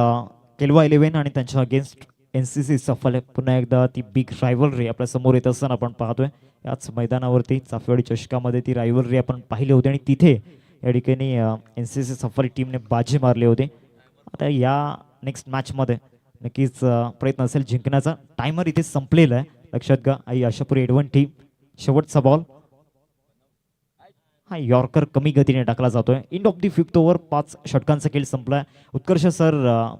केलवा 11 आणि त्यांच्या अगेन्स्ट NCC सफल आहे. पुन्हा एकदा ती बिग रायव्हलरी आपल्या समोर येत असताना आपण पाहतोय. याच मैदानावरती चाफेवाडी चषकामध्ये ती रायव्हलरी आपण पाहिली होती आणि तिथे या ठिकाणी NCC सफल टीमने बाजी मारली होती. आता या नेक्स्ट मॅचमध्ये नक्कीच प्रयत्न असेल जिंकण्याचा. टायमर इथे संपलेला आहे, लक्षात घ्या. आई आशापुरी एडवन टीम. शेवटचा बॉल हा यॉर्कर कमी गतीने टाकला जातोय. End of the 5th over. 5 षटकांचा खेळ संपलाय. उत्कर्ष सर,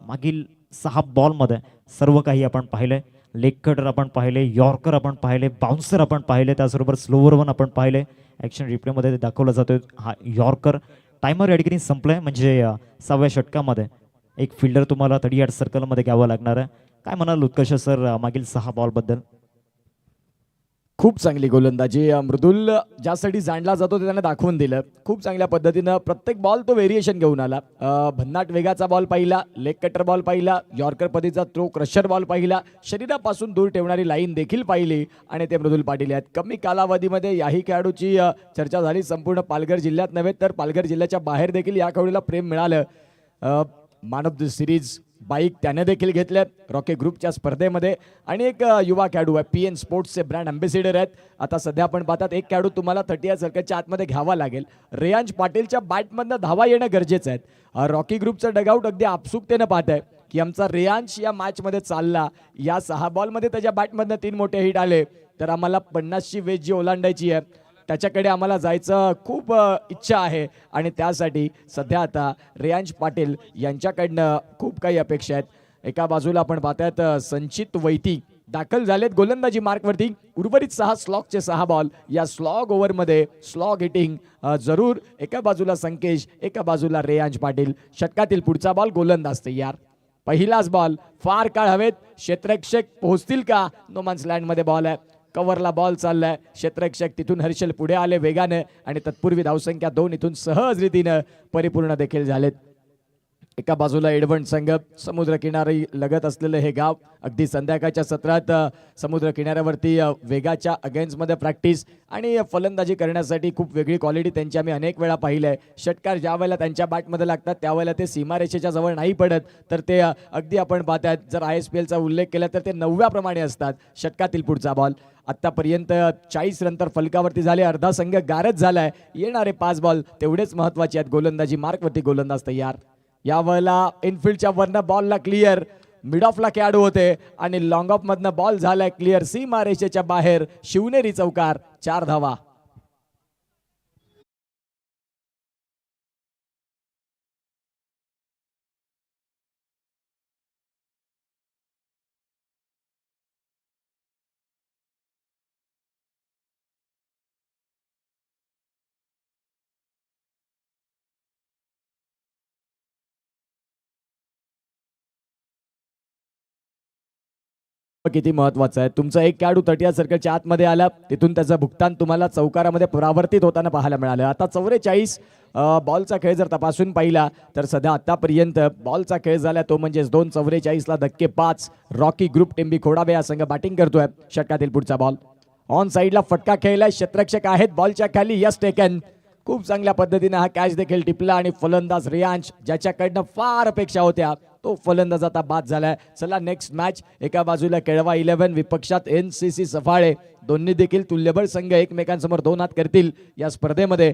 मागील 6 बॉलमध्ये सर्व काही आपण पाहिलंय. लेग कटर आपण पाहिले, यॉर्कर आपण पाहिले, बाउन्सर आपण पाहिले, त्याचबरोबर स्लोवर वन आपण पाहिले. ॲक्शन रिप्लेमध्ये दाखवला जातोय हा यॉर्कर. टायमर या ठिकाणी संपलाय. म्हणजे 6व्या षटकामध्ये एक फिल्डर तुम्हाला 38 सर्कलमध्ये घ्यावं लागणार आहे. काय म्हणाल उत्कर्ष सर मागील 6 बॉलबद्दल? खूप चांगली गोलंदाजी. मृदुल ज्यासाठी जाणला जातो ते त्याने दाखवून दिलं. खूप चांगल्या पद्धतीनं प्रत्येक बॉल तो व्हेरिएशन घेऊन आला. भन्नाट वेगाचा बॉल पाहिला, लेग कटर बॉल पाहिला, यॉर्कर पद्धतीचा थ्रो क्रशर बॉल पाहिला, शरीरापासून दूर ठेवणारी लाईन देखील पाहिली आणि ते मृदुल पाटील आहेत. कमी कालावधीमध्ये याही खेळाडूची चर्चा झाली संपूर्ण पालघर जिल्ह्यात नव्हे तर पालघर जिल्ह्याच्या बाहेर देखील या खेळाडूला प्रेम मिळालं. Man of the series bike त्याने देखील घेतल्या रॉकी ग्रुपच्या स्पर्धेमध्ये. आणि एक युवा खेळाडू आहे, PN स्पोर्ट्सचे ब्रँड अँबॅसिडर आहेत. आता सध्या आपण पाहतात एक खेळाडू तुम्हाला 38 सर्कलच्या आतमध्ये घ्यावा लागेल. रेयांश पाटीलच्या बॅटमधनं धावा येणं गरजेचं आहे. रॉकी ग्रुपचं डगआउट अगदी आपसुकतेनं पाहत आहे की आमचा रेयांश या मॅचमध्ये चालला. या 6 बॉलमध्ये त्याच्या बॅटमधनं 3 मोठे हिट आले तर आम्हाला 50ची वेज जी ओलांडायची आहे त्याच्याकडे आम्हाला जायचं खूप इच्छा आहे आणि त्यासाठी सध्या आता रेयांश पाटील यांच्याकडनं खूप काही अपेक्षा आहेत. एका बाजूला आपण पाहतायत संचित वैती दाखल झालेत गोलंदाजी मार्कवरती. उर्वरित 6 स्लॉगचे 6 बॉल. या स्लॉग ओव्हरमध्ये स्लॉग हिटिंग जरूर. एका बाजूला संकेश, एका बाजूला रेयांश पाटील. षटकातील पुढचा बॉल गोलंदाज तयार. पहिलाच बॉल फार काळ हवेत. क्षेत्ररक्षक पोहोचतील का? नो मॅन्स लँडमध्ये बॉल आहे. कव्हरला बॉल चाललाय. क्षेत्ररक्षक तिथून हर्षल पुढे आले वेगाने आणि तत्पूर्वी धावसंख्या 2 इथून सहज रीतीनं परिपूर्ण देखील झालेत. एका बाजूला एडवंट संघ, समुद्र किनारी लगत असलेलं हे गाव. अगदी संध्याकाळच्या सत्रात समुद्र किनाऱ्यावरती वेगाच्या अगेन्स्टमध्ये प्रॅक्टिस आणि फलंदाजी करण्यासाठी खूप वेगळी क्वालिटी त्यांची आम्ही अनेक वेळा पाहिली आहे. षटकार ज्या वेळेला त्यांच्या बॅटमध्ये लागतात त्यावेळेला ते सीमारेषेच्या जवळ नाही पडत तर ते अगदी आपण पाहतात. जर ISPLचा उल्लेख केला तर ते 9व्या प्रमाणे असतात. षटकातील पुढचा बॉल. आतापर्यंत 40 रन तर फलकावरती झाले. अर्धा संघ गारद झालाय. येणारे 5 बॉल तेवढेच महत्वाचे आहेत. गोलंदाजी मार्कवरती गोलंदाज तयार. यावेळेला इनफिल्डच्या वरनं बॉलला क्लिअर. मिड ऑफला खेळाडू होते आणि लॉंग ऑफ मधनं बॉल झालाय क्लिअर सीमा रेषेच्या बाहेर. शिवनेरी चौकार, 4 धावा. किती महत्वाचं आहे. तुमचा एक खेळाडू तटीय सर्कलच्या आतमध्ये आला, तिथून त्याचं भुगतान तुम्हाला चौकारामध्ये परावर्तित होताना पाहायला मिळालं. आता 44 बॉलचा खेळ जर तपासून पाहिला तर सध्या आतापर्यंत बॉलचा खेळ झाला तो म्हणजेच 2:44 ला धक्के 5. रॉकी ग्रुप टिंबी खोडाबे हा संघ बॅटिंग करतोय. षटकातील पुढचा बॉल ऑन साईडला फटका खेळलाय. क्षेत्ररक्षक आहेत बॉलच्या खाली. Yes taken. खूप चांगल्या पद्धतीने हा कॅच देखील टिपला आणि फलंदाज रियांश ज्याच्याकडनं फार अपेक्षा होत्या तो फलंदाज आता बाद झालाय. चला नेक्स्ट मॅच. एका बाजूला केळवा 11 विपक्षात NCC सफाळे. दोन्ही देखील तुल्यबळ संघ एकमेकांसमोर 2 हात करतील या स्पर्धेमध्ये.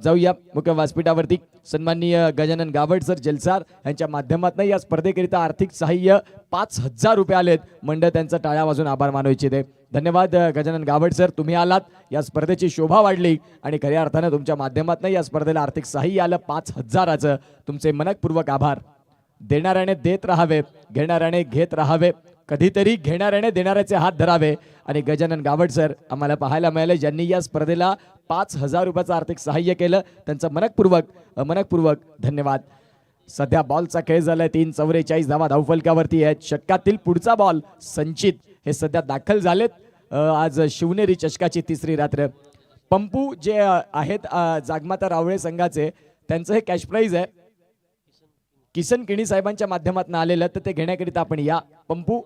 जाऊया मुख्य व्यासपीठावरती. सन्माननीय गजानन गावड सर जलसार यांच्या माध्यमातून या स्पर्धेकरिता आर्थिक सहाय्य 5,000 रुपये आलेत. मंडळ त्यांचा टाळ्या वाजून आभार मानू इच्छिते. धन्यवाद गजानन गावड सर, तुम्ही आलात. या स्पर्धेची शोभा वाढली आणि खऱ्या अर्थानं तुमच्या माध्यमातून या स्पर्धेला आर्थिक सहाय्य आलं 5,000चं. तुमचे मनपूर्वक आभार. देणाऱ्याने देत राहावे, घेणाऱ्याने घेत राहावे, कधीतरी घेणाऱ्याने देणाऱ्याचे हात धरावे. आणि गजानन गावड सर आम्हाला पाहायला मिळाले ज्यांनी या स्पर्धेला 5,000 रुपयाचं आर्थिक सहाय्य केलं. त्यांचं मनपूर्वक धन्यवाद. सध्या बॉलचा खेळ झालाय. 3:44 धावा धावफलकावरती आहेत. षटकातील पुढचा बॉल संचित हे सध्या दाखल झालेत. आज शिवनेरी चषकाची 3री रात्र. पंपू जे आहेत जागमाता रावळे संघाचे, त्यांचं हे कॅश प्राइज आहे. किसन किणी साहेबांच्या माध्यमातून आलेलं तर ते घेण्याकरिता आपण या. पंपू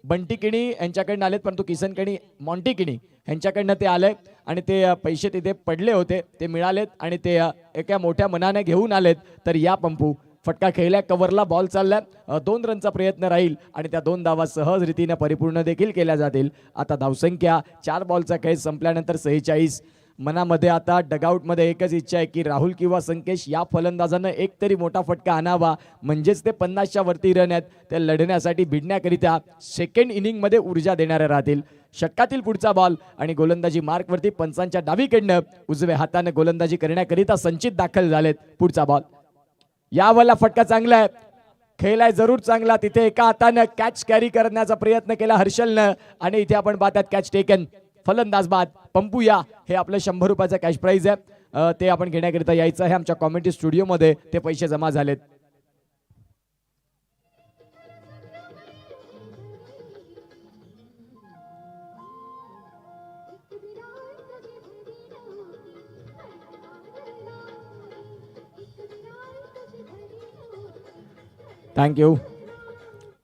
बंटी किणी यांच्याकडनं आलेत, परंतु किसन किणी मॉन्टी किणी यांच्याकडनं ते आले आणि ते पैसे तिथे पडले होते ते मिळालेत आणि ते एका मोठ्या मनाने घेऊन आलेत. तर या पंपू फटका खेळल्या. कव्हरला बॉल चाललाय. 2 रनचा प्रयत्न राहील आणि त्या 2 धावा सहज रीतीने परिपूर्ण देखील केल्या जातील. आता धावसंख्या 4 बॉलचा खेळ संपल्यानंतर 46. मनामध्ये आता डगआउटमध्ये एकच इच्छा आहे की राहुल किंवा संकेश या फलंदाजानं एक तरी मोठा फटका आणावा, म्हणजेच ते 50च्या वरती रन आहेत ते लढण्यासाठी भिडण्याकरिता सेकंड इनिंगमध्ये ऊर्जा देणारे राहतील. षटकातील पुढचा बॉल आणि गोलंदाजी मार्कवरती पंचांच्या डावीकडनं उजव्या हाताने गोलंदाजी करण्याकरिता संचित दाखल झालेत. पुढचा बॉल यावरला फटका चांगला आहे. खेळलाय जरूर चांगला. तिथे एका हातानं कॅच कॅरी करण्याचा प्रयत्न केला हर्षलनं आणि इथे आपण पाहतात कॅच टेकन. फलंदाज बाद. पंपू या. हे आपलं 100 रुपयाचं कॅश प्राइज आहे. ते आपण घेण्याकरिता यायचं आहे. आमच्या कॉमेंट्री स्टुडिओमध्ये ते पैसे जमा झालेत. थँक्यू.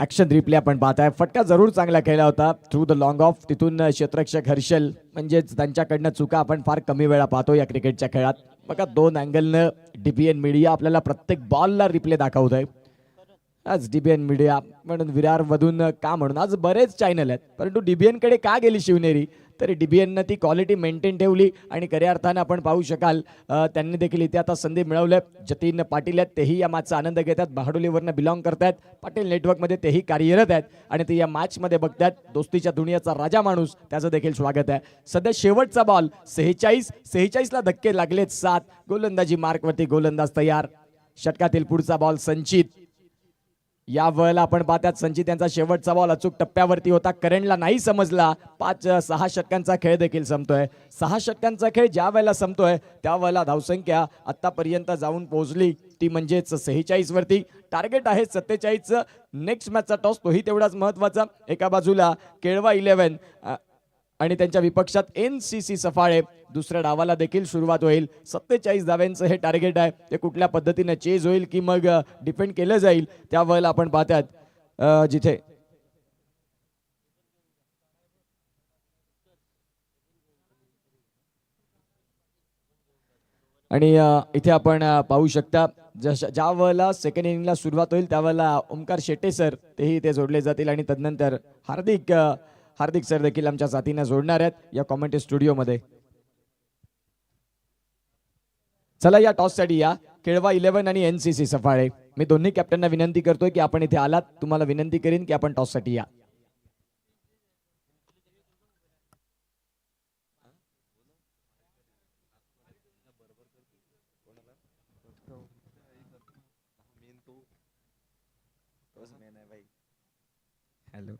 ॲक्शन रिप्ले आपण पाहताय. फटका जरूर चांगला खेळला होता थ्रू द लॉंग ऑफ. तिथून क्षेत्ररक्षक हर्षल म्हणजेच त्यांच्याकडनं चुका आपण फार कमी वेळा पाहतो या क्रिकेटच्या खेळात. बघा 2 अँगलनं DBN मीडिया आपल्याला प्रत्येक बॉलला रिप्ले दाखवत आहे. आज DBN मीडिया म्हणून विरार मधून का म्हणून आज बरेच चॅनल आहेत, परंतु DBN कडे का गेली शिवनेरी, तर DBN ती क्वालिटी मेंटेन ठेवली आणि खऱ्या अर्थानं आपण पाहू शकाल त्यांनी देखील इथे आता संधी मिळवल्या. जतीन पाटील आहेत तेही या मॅचचा आनंद घेतात. बहाडोलीवरनं बिलॉंग करतात. पाटील नेटवर्कमध्ये तेही कार्यरत आहेत आणि ते या मॅचमध्ये बघतात. दोस्तीच्या दुनियाचा राजा माणूस त्याचं देखील स्वागत आहे. सध्या शेवटचा बॉल 46 ला धक्के लागलेत 7. गोलंदाजी मार्कवरती गोलंदाज तयार. षटकातील पुढचा बॉल संचित. या वेळेला आपण पाहतात संचित यांचा शेवटचा बॉल अचूक टप्प्यावरती होता. करेंटला नाही समजला. 5-6 षटकांचा खेळ देखील संपतोय. 6 षटकांचा खेळ ज्या वेळेला संपतोय त्यावेळेला धावसंख्या आतापर्यंत जाऊन पोहोचली ती म्हणजेच 46 वरती. टार्गेट आहे 47चं. नेक्स्ट मॅचचा टॉस तोही तेवढाच महत्वाचा. एका बाजूला केळवा 11 आणि त्यांच्या विपक्षात NCC सफाळे. दुसऱ्या डावाला देखील सुरुवात होईल. 47 धाव्यांचं हे टार्गेट आहे. ते कुठल्या पद्धतीने चेज होईल की मग डिफेंड केलं जाईल त्यावेळेला आपण पाहतात जिथे आणि इथे आपण पाहू शकता ज्या वेळेला सेकंड इनिंगला सुरुवात होईल त्यावेळेला ओमकार शेट्टे सर तेही इथे जोडले जातील आणि तदनंतर हार्दिक सर देखील आमच्या साथीने जोडणार आहेत या कॉमेंट्री स्टुडिओमध्ये. चला या टॉससाठी या केळवा 11 आणि NCC सफाळे. मी दोन्ही कॅप्टनना विनंती करतोय की आपण इथे आलात, तुम्हाला विनंती करीन की आपण टॉससाठी या. हॅलो.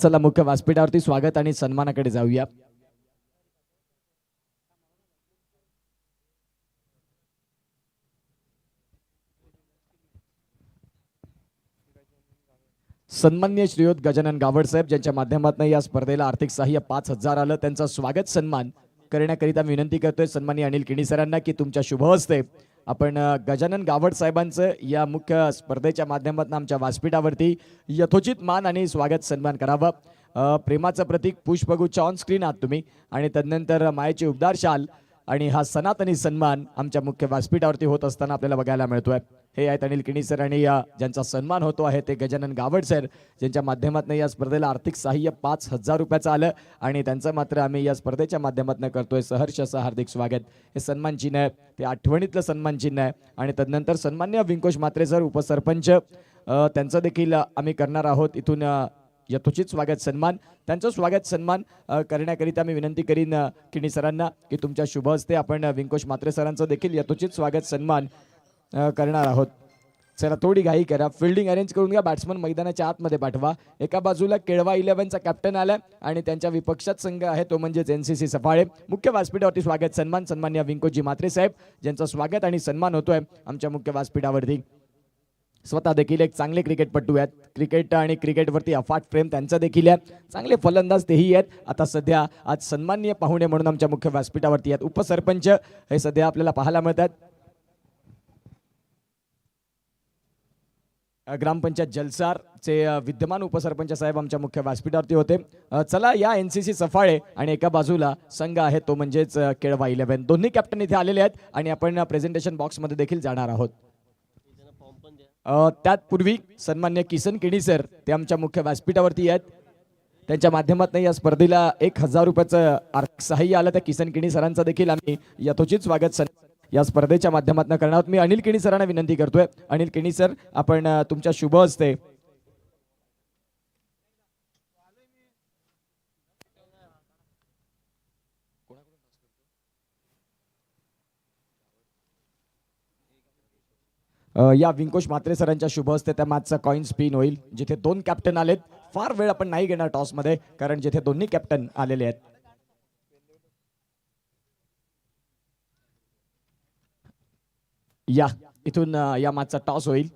चला मुख्य व्यासपीठावरती स्वागत आणि सन्मानाकडे जाऊया. सन्माननीय श्रीयुत गजानन गावड साहेब ज्यांच्या माध्यमातून या स्पर्धेला आर्थिक सहाय्य 5,000 आलं, त्यांचा स्वागत सन्मान करण्याकरिता विनंती करतोय सन्माननीय अनिल किणी सरांना की तुमच्या शुभ हस्ते आपण गजानन गावड साहेबांचं या मुख्य स्पर्धेच्या माध्यमातून आमच्या व्यासपीठावरती यथोचित मान आणि स्वागत सन्मान करावं. प्रेमाचं प्रतीक पुष्पगुच्छ ऑन स्क्रीन आहात तुम्ही आणि तदनंतर मायेची उबदार शाल आणि हा सनातनी सन्मान आमच्या मुख्य व्यासपीठावरती होत असताना आपल्याला बघायला मिळतोय. हे आहेत अनिल किणी सर आणि ज्यांचा सन्मान होतो आहे ते गजानन गावड सर ज्यांच्या माध्यमातून या स्पर्धेला आर्थिक सहाय्य 5,000 रुपयाचं आलं आणि त्यांचं मात्र आम्ही या स्पर्धेच्या माध्यमातून करतोय सहर्ष असं हार्दिक स्वागत. हे सन्मान चिन्ह आहे, ते आठवणीतलं सन्मान चिन्ह आहे आणि तदनंतर सन्मान्य विंकोश म्हात्रे सर उपसरपंच त्यांचं देखील आम्ही करणार आहोत इथून यथोचित स्वागत सन्मान. त्यांचं स्वागत सन्मान करण्याकरिता मी विनंती करीन किणी सरांना की तुमच्या शुभ हस्ते आपण विंकोश म्हात्रे सरांचं देखील यथोचित स्वागत सन्मान करणार आहोत. चला थोडी घाई करा, फिल्डिंग अरेंज करून घ्या, बॅट्समन मैदानाच्या आतमध्ये पाठवा. एका बाजूला केळवा 11चा कॅप्टन आला आणि त्यांच्या विपक्षात संघ आहे तो म्हणजेच NCC सफाळे. मुख्य व्यासपीठावरती स्वागत सन्मान सन्मान्य विंकोजी म्हात्रे साहेब ज्यांचं स्वागत आणि सन्मान होतोय आमच्या मुख्य व्यासपीठावरती. स्वतः देखील एक चांगले क्रिकेटपटू आहेत, क्रिकेट आणि क्रिकेटवरती अफाट प्रेम त्यांचं देखील आहे, चांगले फलंदाज तेही आहेत. आता सध्या आज सन्माननीय पाहुणे म्हणून आमच्या मुख्य व्यासपीठावरती आहेत उपसरपंच हे सध्या आपल्याला पाहायला मिळतात. ग्रामपंचायत जलसारचे विद्यमान उपसरपंच साहेब आमच्या मुख्य व्यासपीठावरती होते. चला या NCC सफाळे आणि एका बाजूला संघ आहे तो म्हणजेच केळवा 11. दोन्ही कॅप्टन इथे आलेले आहेत आणि आपण प्रेझेंटेशन बॉक्समध्ये देखील जाणार आहोत. त्यापूर्वी सन्मान्य किसन किणी सर ते आमच्या मुख्य व्यासपीठावरती आहेत. त्यांच्या माध्यमातून या स्पर्धेला 1,000 रुपयाचं आर्थिक सहाय्य आलं. त्या किसन किणी सरांचं देखील आम्ही यथोचित स्वागत या स्पर्धेच्या माध्यमातून करणार आहोत. मी अनिल किणी सरांना विनंती करतोय, अनिल किणी सर आपण तुमच्या शुभ हस्ते या विंकोश म्हात्रे सरांच्या शुभ हस्ते त्या मॅचचा कॉइन स्पिन होईल. जिथे 2 कॅप्टन आलेत, फार वेळ आपण नाही घेणार टॉसमध्ये कारण जिथे दोन्ही कॅप्टन आलेले आहेत. या इथून या मॅचचा टॉस होईल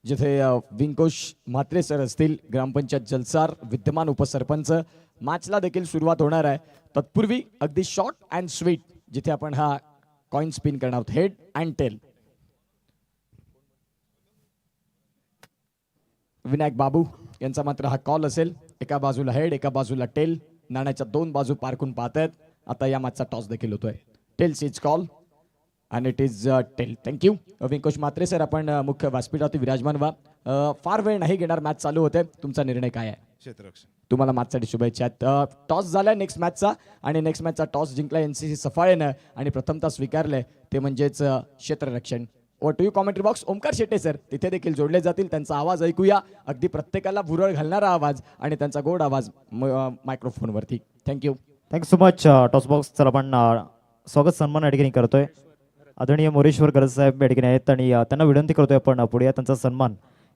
जिथे विंकोश म्हात्रे सर असतील, ग्रामपंचायत जलसार विद्यमान उपसरपंच. मॅचला देखील सुरुवात होणार आहे. तत्पूर्वी अगदी शॉर्ट अँड स्वीट जिथे आपण हा कॉइन स्पिन करणार आहोत, हेड अँड टेल. विनायक बाबू यांचा मात्र हा कॉल असेल. एका बाजूला हेड, एका बाजूला टेल, नाण्याच्या 2 बाजू पारखून पाहतायत. आता या मॅचचा टॉस देखील होतोय. Tails is call and it is tail. Thank you Vinkosh Mhatre sir, आपण मुख्य व्यासपीठावरती विराजमान व्हा. फार वेळ नाही घेणार, मॅच चालू होते. तुमचा निर्णय काय आहे? क्षेत्ररक्षण. तुम्हाला मॅचसाठी शुभेच्छा आहेत. टॉस झालाय नेक्स्ट मॅचचा आणि नेक्स्ट मॅचचा टॉस जिंकला NCC सफाळेनं आणि प्रथमतः स्वीकारलंय ते म्हणजेच क्षेत्ररक्षण. व to you commentary box Omkar Shette sir तिथे देखील जोडले जातील. त्यांचा आवाज ऐकूया, अगदी प्रत्येकाला भुरळ घालणारा आवाज आणि त्यांचा गोड आवाज मायक्रोफोनवरती. Thank you. Thank you so much. Toss box चला आपण स्वागत सन्मान या ठिकाणी करतोय. आदरणीय मोरेश्वर गरज साहेब या ठिकाणी आहेत आणि त्यांना विनंती करतोय आपण पुढे त्यांचा सन्मान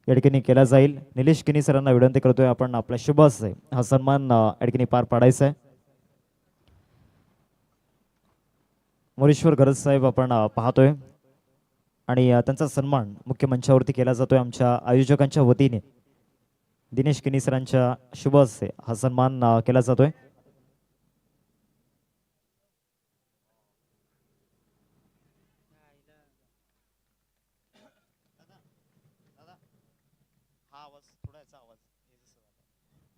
या ठिकाणी केला जाईल. निलेश किणी सरांना विनंती करतोय आपण आपल्या शुभ हस्ते हा सन्मान या ठिकाणी पार पाडायचा आहे. मोरेश्वर गरज साहेब आपण पाहतोय आणि त्यांचा सन्मान मुख्य मंचावरती केला जातोय. आमच्या आयोजकांच्या वतीने दिनेश किणी सरांच्या शुभ हस्ते हा सन्मान केला जातोय.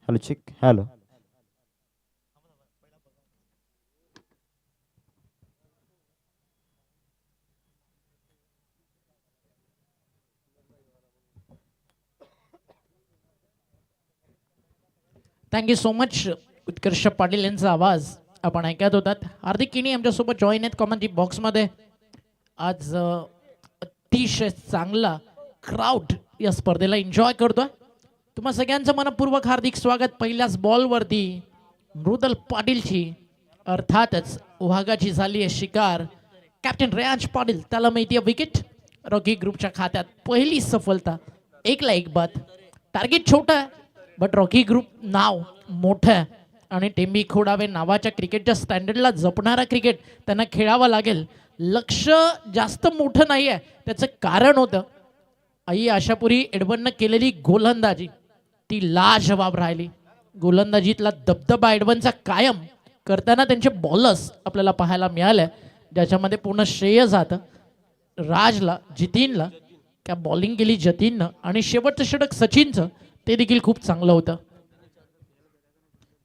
Hello chick, hello. Thank you so much. Utkarsh Patil यांचा आवाज आपण ऐकत होतात. हार्दिक किणी आमच्यासोबत जॉईन आहेत कॉमेंट्री बॉक्समध्ये. आज अतिशय चांगला क्राऊड या स्पर्धेला एन्जॉय करतोय. तुम्हा सगळ्यांचं मनपूर्वक हार्दिक स्वागत. पहिल्याच बॉलवरती मृदल पाटीलची अर्थातच वाघाची झाली आहे शिकार. कॅप्टन रेयांश पाटील त्याला माहिती आहे विकेट. रॉकी ग्रुपच्या खात्यात पहिली सफलता. 1ला 1 बाद. टार्गेट छोटं आहे बट रॉकी ग्रुप नाव मोठं आहे आणि टेंबी खोडावे नावाच्या क्रिकेटच्या स्टँडर्डला जपणारा क्रिकेट त्यांना खेळावं लागेल. लक्ष जास्त मोठं नाही आहे. त्याचं कारण होतं आई आशापुरी एडवननं केलेली गोलंदाजी ती लाजवाब राहिली. गोलंदाजीतला दबदबा एडवनचा कायम करताना त्यांचे बॉलर्स आपल्याला पाहायला मिळाले, ज्याच्यामध्ये पूर्ण श्रेय जातं राजला, जितीनला. त्या बॉलिंग केली जतीननं आणि शेवटचं षटक सचिनचं ते देखील खूप चांगलं होतं.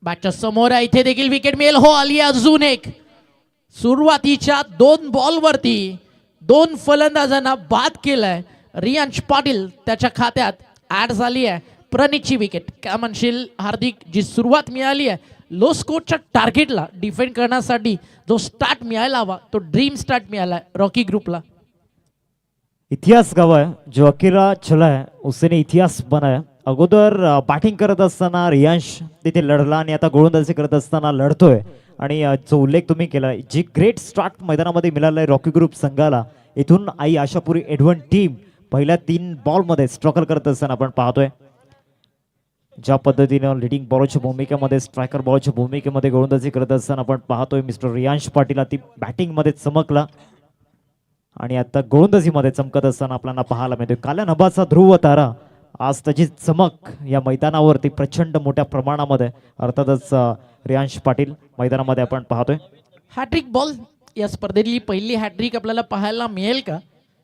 बॅटच्या समोर आहे, इथे देखील विकेट मिळेल. हो आली अजून एक. सुरुवातीच्या 2 बॉलवरती 2 फलंदाजांना बाद केलाय. रियांश पाटील त्याच्या खात्यात ऍड झाली आहे. प्रणीतची विकेट. काय म्हणशील हार्दिक, जी सुरुवात मिळाली आहे लो स्कोरच्या टार्गेटला डिफेंड करण्यासाठी जो स्टार्ट मिळायला हवा तो ड्रीम स्टार्ट मिळाला रॉकी ग्रुपला. इतिहास गवाय जो अकेला चला है उसने इतिहास बनाया. अगोदर बॅटिंग करत असताना रियांश तिथे लढला आणि आता गोलंदाजी करत असताना लढतोय. आणि जो उल्लेख तुम्ही केला, जी ग्रेट स्टार्ट मैदानामध्ये मिळालाय रॉकी ग्रुप संघाला. इथून आई आशापुरी एडवन टीम पहिल्या 3 बॉलमध्ये स्ट्रगल करत असताना आपण पाहतोय. ज्या पद्धतीने लिडिंग बॉलरच्या भूमिकेमध्ये, स्ट्रायकर बॉलरच्या भूमिकेमध्ये गोलंदाजी करत असताना आपण पाहतोय मिस्टर रियांश पाटील ती बॅटिंगमध्ये चमकला आणि आता गोलंदाजीमध्ये चमकत असताना आपल्याला पाहायला मिळतोय. काल्या नभाचा ध्रुव तारा आज त्याची चमक या मैदानावरती प्रचंड मोठ्या प्रमाणामध्ये अर्थातच रियांश पाटील मैदानामध्ये आपण पाहतोय. हॅट्रिक बॉल या स्पर्धेतली पहिली हॅट्रिक आपल्याला पाहायला मिळेल का?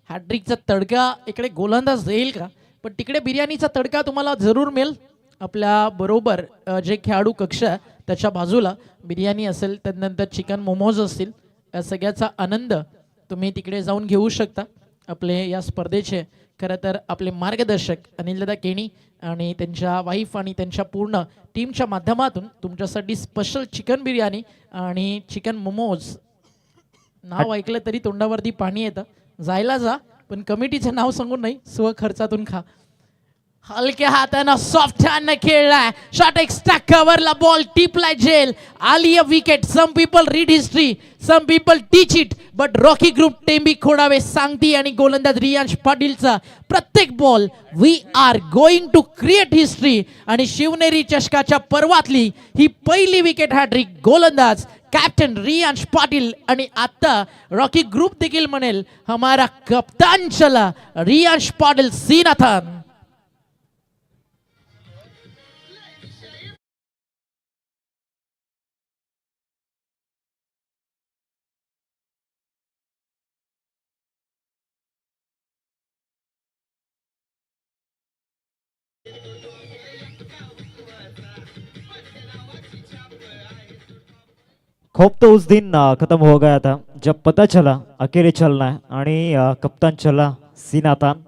हॅट्रिकचा तडका इकडे गोलंदाज येईल का? पण तिकडे बिर्याणीचा तडका तुम्हाला जरूर मिळेल. आपल्या बरोबर जे खेळाडू कक्ष आहे त्याच्या बाजूला बिर्याणी असेल, त्यानंतर चिकन मोमोज असतील. या सगळ्याचा आनंद तुम्ही तिकडे जाऊन घेऊ शकता. आपले या स्पर्धेचे खरं तर आपले मार्गदर्शक अनिलदादा केणी आणि त्यांच्या वाईफ आणि त्यांच्या पूर्ण टीमच्या माध्यमातून तुमच्यासाठी स्पेशल चिकन बिर्याणी आणि चिकन मोमोज. नाव ऐकलं तरी तोंडावरती पाणी येतं. जायला जा, पण कमिटीचं नाव सांगून नाही, स्वखर्चातून खा. हलक्या हातानं सॉफ्ट हॅन्डनं खेळलाय. शॉट एक स्टॅक कव्हरला बॉल टिपलाय जेल. आली अ wicket. Some people read history, some people teach it, but Rocky group टेंबी खोडावे सांगती आणि गोलंदाज रियांश पाटीलचा प्रत्येक ball we are going to create history. आणि शिवनेरी चषकाच्या पर्वातली ही पहिली विकेट हॅट्रिक गोलंदाज कॅप्टन रियांश पाटील. आणि आता रॉकी ग्रुप देखील म्हणेल हमारा कप्तान चला रियांश पाटील सीनाथन. खूब तो उस दिन खत्म हो गया था जब पता चला अकेले चलना है आणि कप्तान चला सीनातान.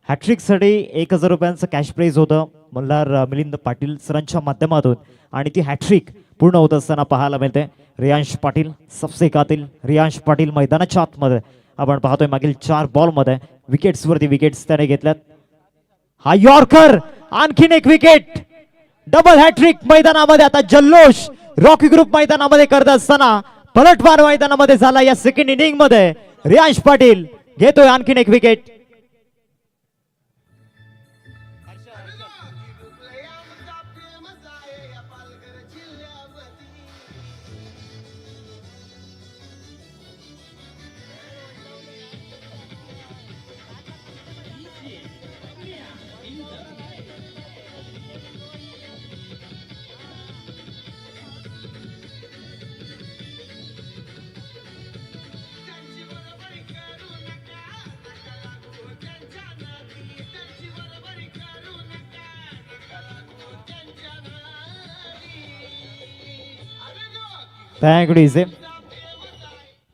हॅट्रिकसाठी 1000 रुपयांचं कॅश प्राईज होतं मल्हार मिलिंद पाटील सरांच्या माध्यमातून आणि ती हॅट्रिक पूर्ण होत असताना पाहायला मिळते. रियांश पाटील सबसे कातिल. रियांश पाटील मैदानाच्या आतमध्ये आपण पाहतोय मागील 4 बॉलमध्ये विकेट्सवरती विकेट्स त्याने घेतल्यात. हा यॉर्कर, आणखीन एक विकेट. डबल हॅट्रिक मैदानामध्ये. आता जल्लोष रॉकी ग्रुप मैदानामध्ये करत असताना पलटवार मैदानामध्ये झाला. या सेकंड इनिंग मध्ये रियांश पाटील घेतोय आणखीन एक विकेट.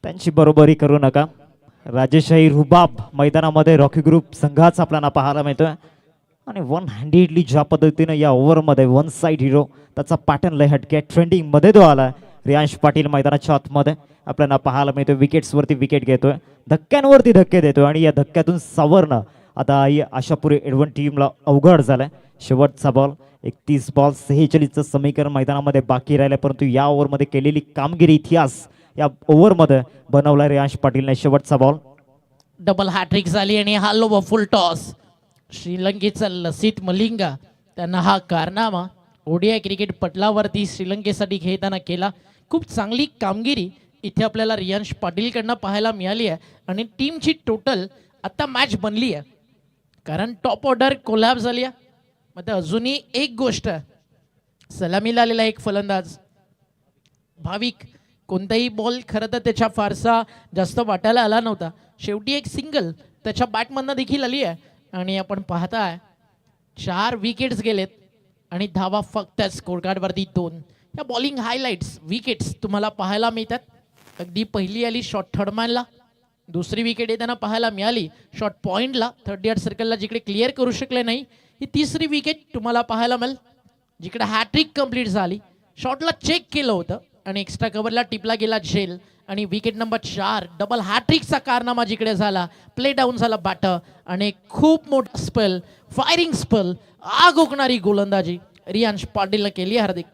त्यांची बरोबरी करू नका. राजेशाही रुबाब मैदानामध्ये रॉकी ग्रुप संघाचा आपल्याला पाहायला मिळतोय. आणि वन हँडेडली ज्या पद्धतीनं या ओव्हरमध्ये वन साईड हिरो त्याचा पॅटर्न लय हटके ट्रेंडिंगमध्ये तो आला. रियांश पाटील मैदानाच्या आतमध्ये आपल्याला पाहायला मिळतोय. विकेट्सवरती विकेट घेतोय, धक्क्यांवरती धक्के देतोय आणि या धक्क्यातून सावरणं आता ही आशापुरी एडवन टीमला अवघड झालंय. शेवटचा बॉल 31 बॉल 46चं समीकरण मैदानामध्ये बाकी राहिलंय, परंतु या ओव्हरमध्ये केलेली कामगिरी इतिहास या ओव्हरमध्ये बनवलाय रियांश पाटीलने. शेवटचा बॉल डबल हॅट्रिक झाली आणि हा लो फुल टॉस. श्रीलंकेचा लसित मलिंगा त्यांना हा कारनामा ओडीआय क्रिकेट पटलावरती श्रीलंकेसाठी खेळताना केला. खूप चांगली कामगिरी इथे आपल्याला रियांश पाटीलकडनं पाहायला मिळाली आहे आणि टीमची टोटल आता मॅच बनली आहे, कारण टॉप ऑर्डर कोलॅब झाली आहे. मग अजूनही एक गोष्ट, सलामीला आलेला एक फलंदाज भाविक कोणताही बॉल खरं तर त्याच्या फारसा जास्त वाटायला आला नव्हता. शेवटी एक सिंगल त्याच्या बॅटमधनं देखील आली आहे आणि आपण पाहताय 4 विकेट्स गेलेत आणि धावा फक्त स्कोरकार्डवरती 2. या बॉलिंग हायलाइट्स विकेट्स तुम्हाला पाहायला मिळतात. अगदी पहिली आली शॉर्ट थर्डमॅनला, दुसरी विकेट येताना पाहायला मिळाली शॉर्ट पॉईंटला 30 सर्कलला जिकडे क्लिअर करू शकले नाही. ही तिसरी विकेट तुम्हाला पाहायला मिळेल जिकडे हॅट्रिक कंप्लीट झाली. शॉटला चेक केलं होतं आणि एक्स्ट्रा कव्हरला टिपला गेला झेल आणि विकेट नंबर 4 डबल हॅट्रिकचा कारनामा जिकडे झाला. प्ले डाऊन झाला बॅटर आणि खूप मोठा स्पेल, फायरिंग स्पेल, आग ओकणारी गोलंदाजी रियांश पाटीलला केली. हार्दिक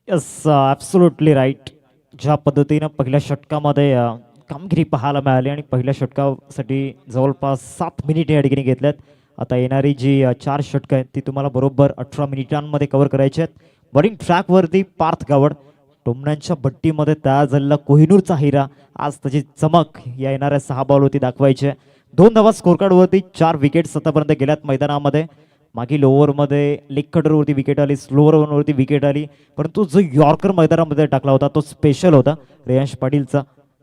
यस, ॲब्सोल्युटली राईट. ज्या पद्धतीनं पहिल्या षटकामध्ये कामगिरी पाहायला मिळाली आणि पहिल्या षटकासाठी जवळपास 7 मिनिटे या ठिकाणी घेतल्यात. आता येणारी जी 4 षटकं आहेत ती तुम्हाला बरोबर 18 मिनिटांमध्ये कव्हर करायची आहेत. बॉलिंग ट्रॅकवरती पार्थ गावड, टोमण्यांच्या भट्टीमध्ये तयार झालेला कोहिनूरचा हिरा, आज त्याची चमक या येणाऱ्या 6 बॉलवरती दाखवायची आहे. 2 धावा स्कोरकार्डवरती, 4 विकेट्स आतापर्यंत गेल्यात मैदानामध्ये. मागील ओव्हरमध्ये लेग कटरवरती विकेट आली, स्लोअर ओव्हरवरती विकेट आली, परंतु जो यॉर्कर मैदानामध्ये टाकला होता तो स्पेशल होता रियांश पाटीलचा.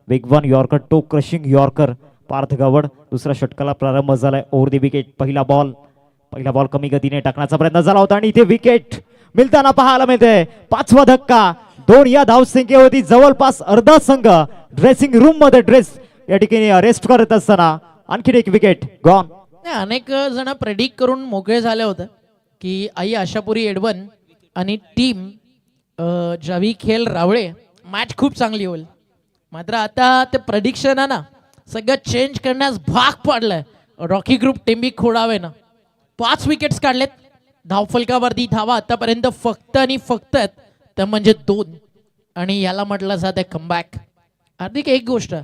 वेगवान यॉर्कर, टो क्रशिंग यॉर्कर पार्थ गावड. दुसऱ्या षटकाला प्रारंभ झालाय. ओव्हर दी विकेट, पहिला बॉल कमी गतीने टाकण्याचा प्रयत्न झाला होता आणि इथे विकेट मिळताना पाहायला मिळते. 5वा धक्का, 2 या धावसंख्येवरती जवळपास अर्धा संघ ड्रेसिंग रूम मध्ये या ठिकाणी रेस्ट करत असताना आणखी एक विकेट गॉन. अनेक जण प्रेडिक्ट करून मोकळे झाले होते की आई आशापुरी एडवन आणि टीम जावी खेल रावळे मॅच खूप चांगली होईल. मात्र आता ते प्रेडिक्शन आहे ना सगळं चेंज करण्यास भाग पाडलंय रॉकी ग्रुप टेंबी खोडावेनं. 5 विकेट्स काढलेत. धावफलकावरती धावा आतापर्यंत फक्त आणि फक्त त्या म्हणजे 2 आणि याला म्हटलं जातं कमबॅक. हार्दिक एक गोष्ट,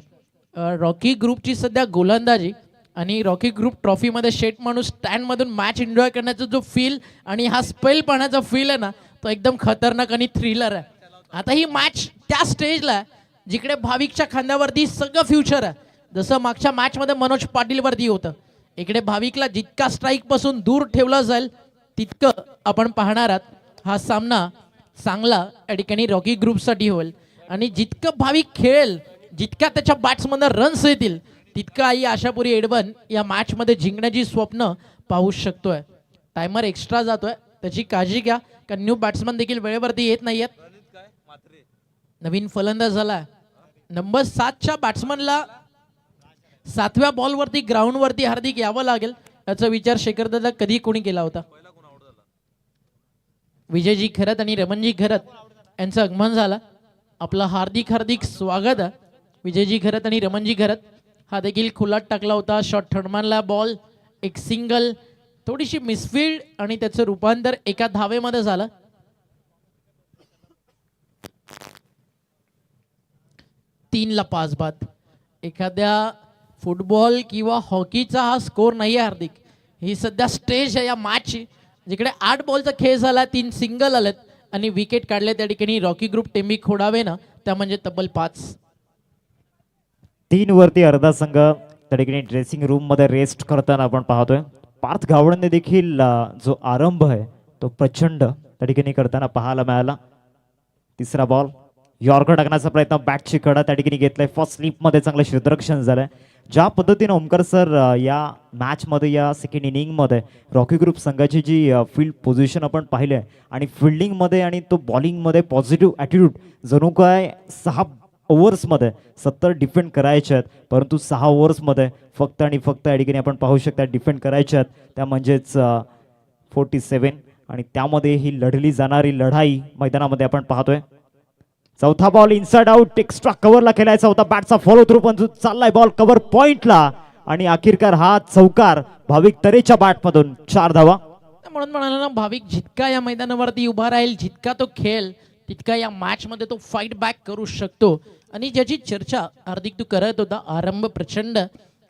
रॉकी ग्रुपची सध्या गोलंदाजी आणि रॉकी ग्रुप ट्रॉफीमध्ये शेट माणूस स्टँडमधून मॅच एन्जॉय करण्याचा जो फील आणि हा स्पेल पाहण्याचा फील आहे ना तो एकदम खतरनाक आणि थ्रिलर आहे. आता ही मॅच त्या स्टेजला आहे जिकडे भाविकच्या खांद्यावरती सगळं फ्युचर आहे. जसं मागच्या मॅचमध्ये मनोज पाटीलवरती होतं. इकडे भाविकला जितका स्ट्राईक पासून दूर ठेवलं जाईल तितकं आपण पाहणार आहात. हा सामना चांगला या ठिकाणी रॉकी ग्रुपसाठी होईल आणि जितकं भाविक खेळेल, जितक्या त्याच्या बॅट्समधनं रन्स येतील तितकं आई आशापुरी एडवन या मॅचमध्ये जिंकण्याची स्वप्न पाहू शकतोय. टायमर एक्स्ट्रा जातोय, त्याची काळजी घ्या कारण न्यू बॅट्समन देखील वेळेवरती येत नाहीयेत. नवीन फलंदाज झाला नंबर 7च्या बॅट्समनला 7व्या बॉलवरती ग्राउंडवरती हार्दिक यावं लागेल याचा विचार शेखर दादा कधी कोणी केला होता. विजयजी खरत आणि रमणजी खरत यांचं आगमन झालं. आपलं हार्दिक स्वागत आहे. विजयजी खरत आणि रमणजी खरत हा देखील खुलात टाकला होता. शॉर्ट थर्डमॅनला बॉल, एक सिंगल, थोडीशी मिसफिल्ड आणि त्याचं रूपांतर एका धावेमध्ये झालं. तीनला 5 बाद. एखाद्या फुटबॉल किंवा हॉकीचा हा स्कोर नाही आहे हार्दिक. ही सध्या स्टेज आहे या मॅचची जिकडे 8 बॉलचा खेळ झाला, 3 सिंगल आलेत आणि विकेट काढले त्या ठिकाणी रॉकी ग्रुप टेंबी खोडावे ना त्या म्हणजे तब्बल 5. 3 वरती अर्धा संघ त्या ठिकाणी ड्रेसिंग रूम मध्ये रेस्ट करताना आपण पाहतोय. पार्थ गावडने देखील जो आरंभ आहे तो प्रचंड त्या ठिकाणी करताना पाहायला मिळाला. तिसरा बॉल, यॉर्कर टाकण्याचा प्रयत्न, बॅटची कडा त्या ठिकाणी घेतलाय. फर्स्ट स्लिपमध्ये चांगलं क्षेत्ररक्षण झालंय. ज्या पद्धतीने ओमकार सर या मॅचमध्ये या सेकंड इनिंगमध्ये रॉकी ग्रुप संघाची जी फील्ड पोझिशन आपण पाहिली आहे आणि फिल्डिंगमध्ये आणि तो बॉलिंगमध्ये पॉझिटिव्ह ॲटिट्यूड जणू काय 6 ओव्हर्समध्ये 70 डिफेंड करायचे आहेत, परंतु 6 ओव्हर्समध्ये फक्त आणि फक्त या ठिकाणी आपण पाहू शकता डिफेंड करायचे आहेत, त्या म्हणजेच 47 आणि त्यामध्ये ही लढली जाणारी लढाई मैदानामध्ये आपण पाहतोय. चौथा बॉल इनसाइड आउट एक्स्ट्रा कव्हरला केलाय, चौथा बॅटचा फॉलो थ्रू पण चाललाय बॉल कव्हर पॉइंटला आणि अखेरकार हा चौकार भाविक तरेच्या बॅटमधून 4 धावा. म्हणून म्हणाला ना, भाविक जितका या मैदानावरती उभा राहील, जितका तो खेळ तितका या मॅच मध्ये तो फाईट बॅक करू शकतो. आणि ज्याची चर्चा हार्दिक तू करत होता, आरंभ प्रचंड,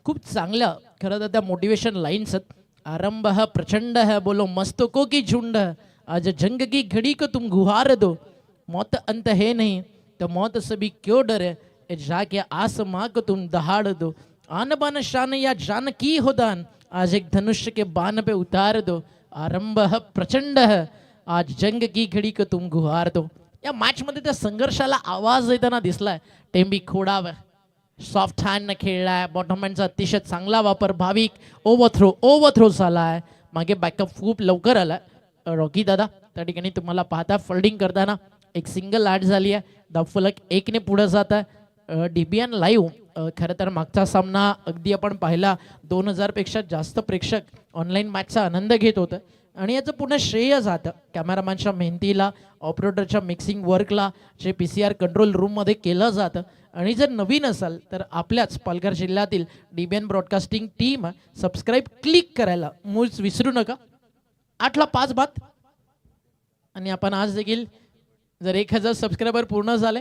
खूप चांगल्या खरं तर त्या मोटिवेशन लाईन्स आहेत. आरंभ है प्रचंड है, बोलो मस्तकों की झुंड, आज जंग की घड़ी को तुम गुहार दो, मौत अंत है नहीं तो मौत से भी क्यों डरे, ए जाके आसमां को तुम दहाड़ दो, आन बान शान या जान की हो दान, आज एक धनुष्य के बाण पे उतार दो, आरंभ है प्रचंड है, आज जंग की घड़ी को तुम गुहार दो. या मॅच मध्ये त्या संघर्षाला आवाज येताना दिसलाय. टेंबी खोडाव सॉफ्ट हँड खेळलाय, बॉटम हँडचा अतिशय चांगला वापर. भाविक ओव्हरथ्रो झालाय, मागे बॅकअप खूप लवकर आलाय. रॉकी दादा त्या ठिकाणी तुम्हाला पाहता फिल्डिंग करताना एक सिंगल ॲड झाली आहे, धावफलक 1 ने पुढे जात आहे. डीबीएन लाईव्ह खरं तर मागचा सामना अगदी आपण पाहिला, 2000 पेक्षा जास्त प्रेक्षक ऑनलाईन मॅचचा आनंद घेत होतं. आणि याचं पुन्हा श्रेय जातं कॅमेरामॅनच्या मेहनतीला, ऑपरेटरच्या मिक्सिंग वर्कला, जे PCR कंट्रोल रूममध्ये केलं जातं. आणि जर नवीन असाल तर आपल्याच पालघर जिल्ह्यातील DBN broadcasting team subscribe click करायला मूळच विसरू नका. 8ला 5 बाद. आणि आपण आज देखील जर 1000 सबस्क्रायबर पूर्ण झाले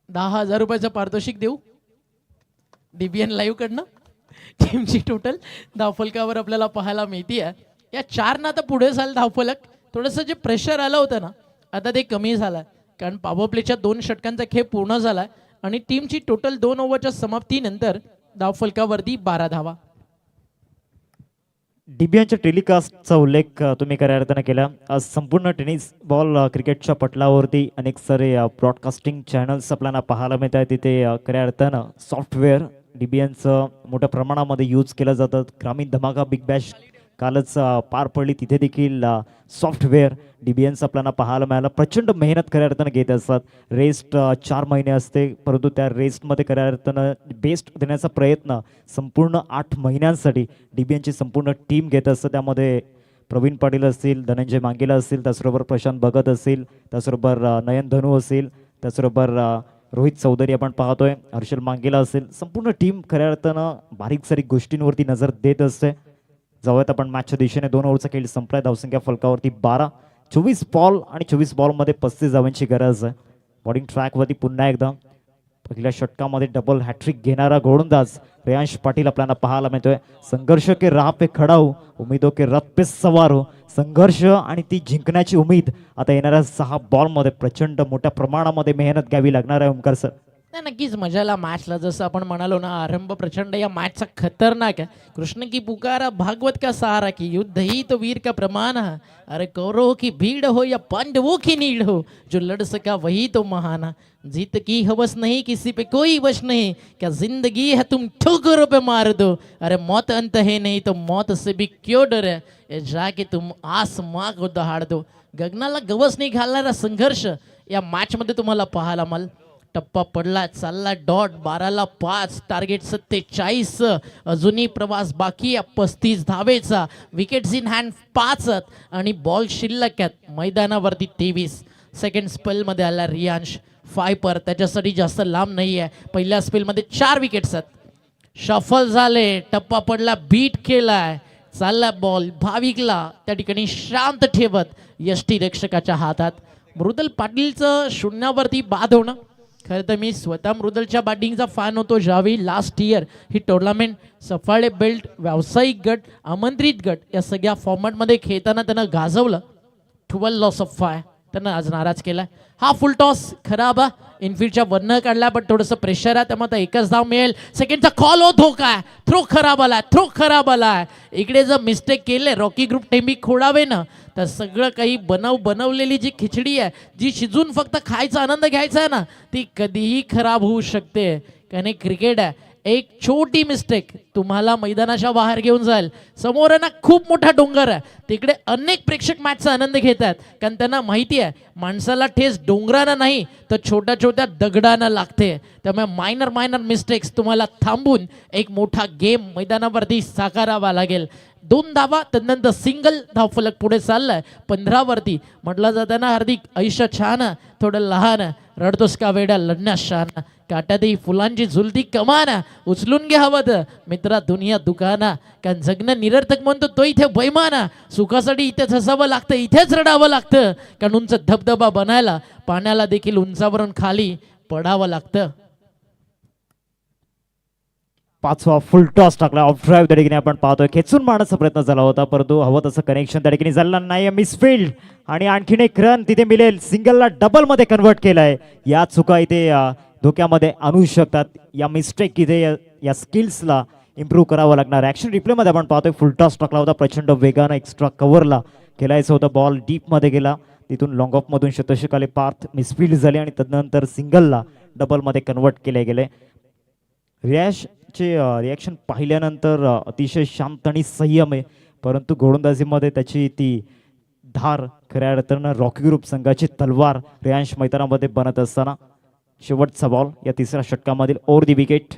10,000 रुपयाचं पारितोषिक देऊ DBN लाईव्ह कडनं. टीमची टोटल धावफलकावर आपल्याला पाहायला मिळते आहे. या 4 ना तर पुढे झालं धावफलक. थोडंसं जे प्रेशर आलं होतं ना, आता ते कमी झालं, कारण पॉवर प्लेच्या 2 षटकांचा खेळ पूर्ण झाला आणि टीमची टोटल 2 ओव्हरच्या समाप्तीनंतर धावफलकावरती 12 धावा. डीबीएनच्या टेलिकास्टचा उल्लेख तुम्ही खऱ्या अर्थानं केला. आज संपूर्ण टेनिस बॉल क्रिकेटच्या पटलावरती अनेक सारे ब्रॉडकास्टिंग चॅनल्स आपल्याला पाहायला मिळत आहेत. तिथे खऱ्या अर्थानं सॉफ्टवेअर डीबीएनचं मोठ्या प्रमाणामध्ये यूज केलं जातं. ग्रामीण धमाका बिग बॅश कालच पार पडली, तिथे देखील सॉफ्टवेअर डीबीएनचं आपल्याला पाहायला मिळालं. प्रचंड मेहनत खऱ्या अर्थानं घेत असतात. रेस्ट 4 महिने असते, परंतु त्या रेस्टमध्ये खऱ्या अर्थानं बेस्ट देण्याचा प्रयत्न संपूर्ण 8 महिन्यांसाठी डीबीएनची संपूर्ण टीम घेत असतं. त्यामध्ये प्रवीण पाटील असतील, धनंजय मांगेला असतील, त्याचबरोबर प्रशांत भगत असतील, त्याचबरोबर नयन धनू असतील, त्याचबरोबर रोहित चौधरी आपण पाहतोय, हर्षल मांगेला असेल. संपूर्ण टीम खऱ्या अर्थानं बारीक सारीक गोष्टींवरती नजर देत असते. जाऊयात आपण मॅचच्या दिशेने. 2 ओव्हरचा खेळ संपलाय. धावसंख्या फलकावरती 12. 24 बॉल आणि 24 बॉलमध्ये 35 धावांची गरज आहे. बॉलिंग ट्रॅकवरती पुन्हा एकदा पहिल्या षटकामध्ये डबल हॅट्रिक घेणारा गोलंदाज रेयांश पाटील आपल्याला पाहायला मिळतोय. संघर्ष के राह पे खडा हो, उमेदों के रथ पे सवार हो. संघर्ष आणि ती जिंकण्याची उमेद. आता येणाऱ्या 6 बॉलमध्ये प्रचंड मोठ्या प्रमाणामध्ये मेहनत घ्यावी लागणार आहे ओमकार सर. नाही, नक्कीच मजाला मॅचला. जसं आपण म्हणालो ना, आरंभ प्रचंड या मॅचचा खतरनाक आहे. कृष्ण की पुकारा भागवत का सहारा, की युद्ध ही तो वीर का प्रमाण है. अरे कौरवों की भीड़ हो या पांडवों की नीड़ हो, जो लड़ सका वही तो महान है. जीत की हवस नहीं, किसी पे कोई वश नहीं, क्या जिंदगी है तुम ठोकरों पे मार दो. अरे मौत अंत है नहीं तो मौत से भी क्यों डरे, ये जाके तुम आसमां को दहाड़ दो. गगनाला गवस नाही घालणारा संघर्ष या मॅचमध्ये तुम्हाला पाहायला मिळाल. टप्पा पडला, चालला डॉट. 12ला 5, टार्गेट 47. अजूनही प्रवास बाकी आहे 35 धावेचा. विकेट्स इन हँड 5 आणि बॉल शिल्लक आहेत मैदानावरती 23. सेकंड स्पेलमध्ये आला रियांश 5 त्याच्यासाठी जास्त लांब नाही आहे. पहिल्या स्पेलमध्ये 4 विकेट्स आहेत. शफल झाले, टप्पा पडला, बीट केलाय, चालला बॉल. भाविकला त्या ठिकाणी शांत ठेवत यष्टीरक्षकाच्या हातात. मृदुल पाटीलचं शून्यावरती बाद होणं. खरं तर मी स्वतः मृदुलच्या बॅटिंगचा फॅन होतो. ज्यावेळी लास्ट इयर ही टुर्नामेंट सफाळे बेल्ट, व्यावसायिक गट, आमंत्रित गट या सगळ्या फॉर्मॅटमध्ये खेळताना त्यानं गाजवलं. 12 लॉस ऑफ 5 त्यानं आज नाराज केलाय. हा फुल टॉस खराब आहे, इनफिल्डच्या वरनं काढला, पण थोडंसं प्रेशर आहे, त्यामुळे आता एकच धाव मिळेल. सेकंडचा कॉल हो, धोका आहे. थ्रो खराब आलाय. इकडे जर मिस्टेक केले रॉकी ग्रुप टेंबी खोडावे ना, तर सगळं काही बनवलेली जी खिचडी आहे, जी शिजून फक्त खायचा आनंद घ्यायचा आहे ना, ती कधीही खराब होऊ शकते. कारण क्रिकेट आहे, एक छोटी मिस्टेक तुम्हाला मैदानाच्या बाहेर घेऊन जाईल. समोर आहे ना खूप मोठा डोंगर आहे, तिकडे अनेक प्रेक्षक मॅचचा आनंद घेत आहेत, कारण त्यांना माहिती आहे माणसाला ठेस डोंगरानं नाही तर छोट्या छोट्या दगडानं लागते. त्यामुळे मायनर मिस्टेक्स तुम्हाला थांबून एक मोठा गेम मैदानावरती साकारावा लागेल. 2 धावा त्यानंतर सिंगल धावफलक पुढे चाललाय 15 वरती. म्हटलं जातं ना हार्दिक, आयुष्य छान थोडं लहान, रडतोस का वेड्या लढण्यास शान, काट्यातही फुलांची झुलती कमान, उचलून घ्या हवं मित्रा दुनिया दुकाना, कारण जगणं निरर्थक म्हणतो तो इथे बैमाना, सुखासाठी इथेच हसावं लागतं, इथेच रडावं लागतं, कारण उंच धबधबा बनायला पाण्याला देखील उंचावरून खाली पडावं लागतं. 5वा फुल टॉस टाकला ऑफ ड्राईव्ह त्या ठिकाणी आपण पाहतोय. खेचून मारण्याचा प्रयत्न झाला होता परंतु हवं तसं कनेक्शन त्या ठिकाणी झालं नाही. मिसफिल्ड आणि आणखीन एक रन तिथे मिळेल. सिंगलला डबल मध्ये कन्वर्ट केलाय. या चुका इथे धोक्यामध्ये आणू शकतात. या मिस्टेक इथे या स्किल्सला इम्प्रूव्ह करावं लागणार. ऍक्शन रिप्लेमध्ये आपण पाहतोय फुल टॉस टाकला होता प्रचंड वेगानं एक्स्ट्रा कव्हरला खेळायचं होतं. बॉल डीपमध्ये गेला, तिथून लॉंग ऑफमधून शतक आले, पार्थ मिसफिल्ड झाले आणि तदनंतर सिंगलला डबलमध्ये कन्वर्ट केले गेले. रियाशचे रिॲक्शन पाहिल्यानंतर अतिशय शांत आणि संयम आहे, परंतु गोलंदाजीमध्ये त्याची ती धार खऱ्या अर्थानं रॉकी ग्रुप संघाची तलवार रियांश मैदानामध्ये बनत असताना शेवटचा बॉल या तिसऱ्या षटकामधील over the wicket.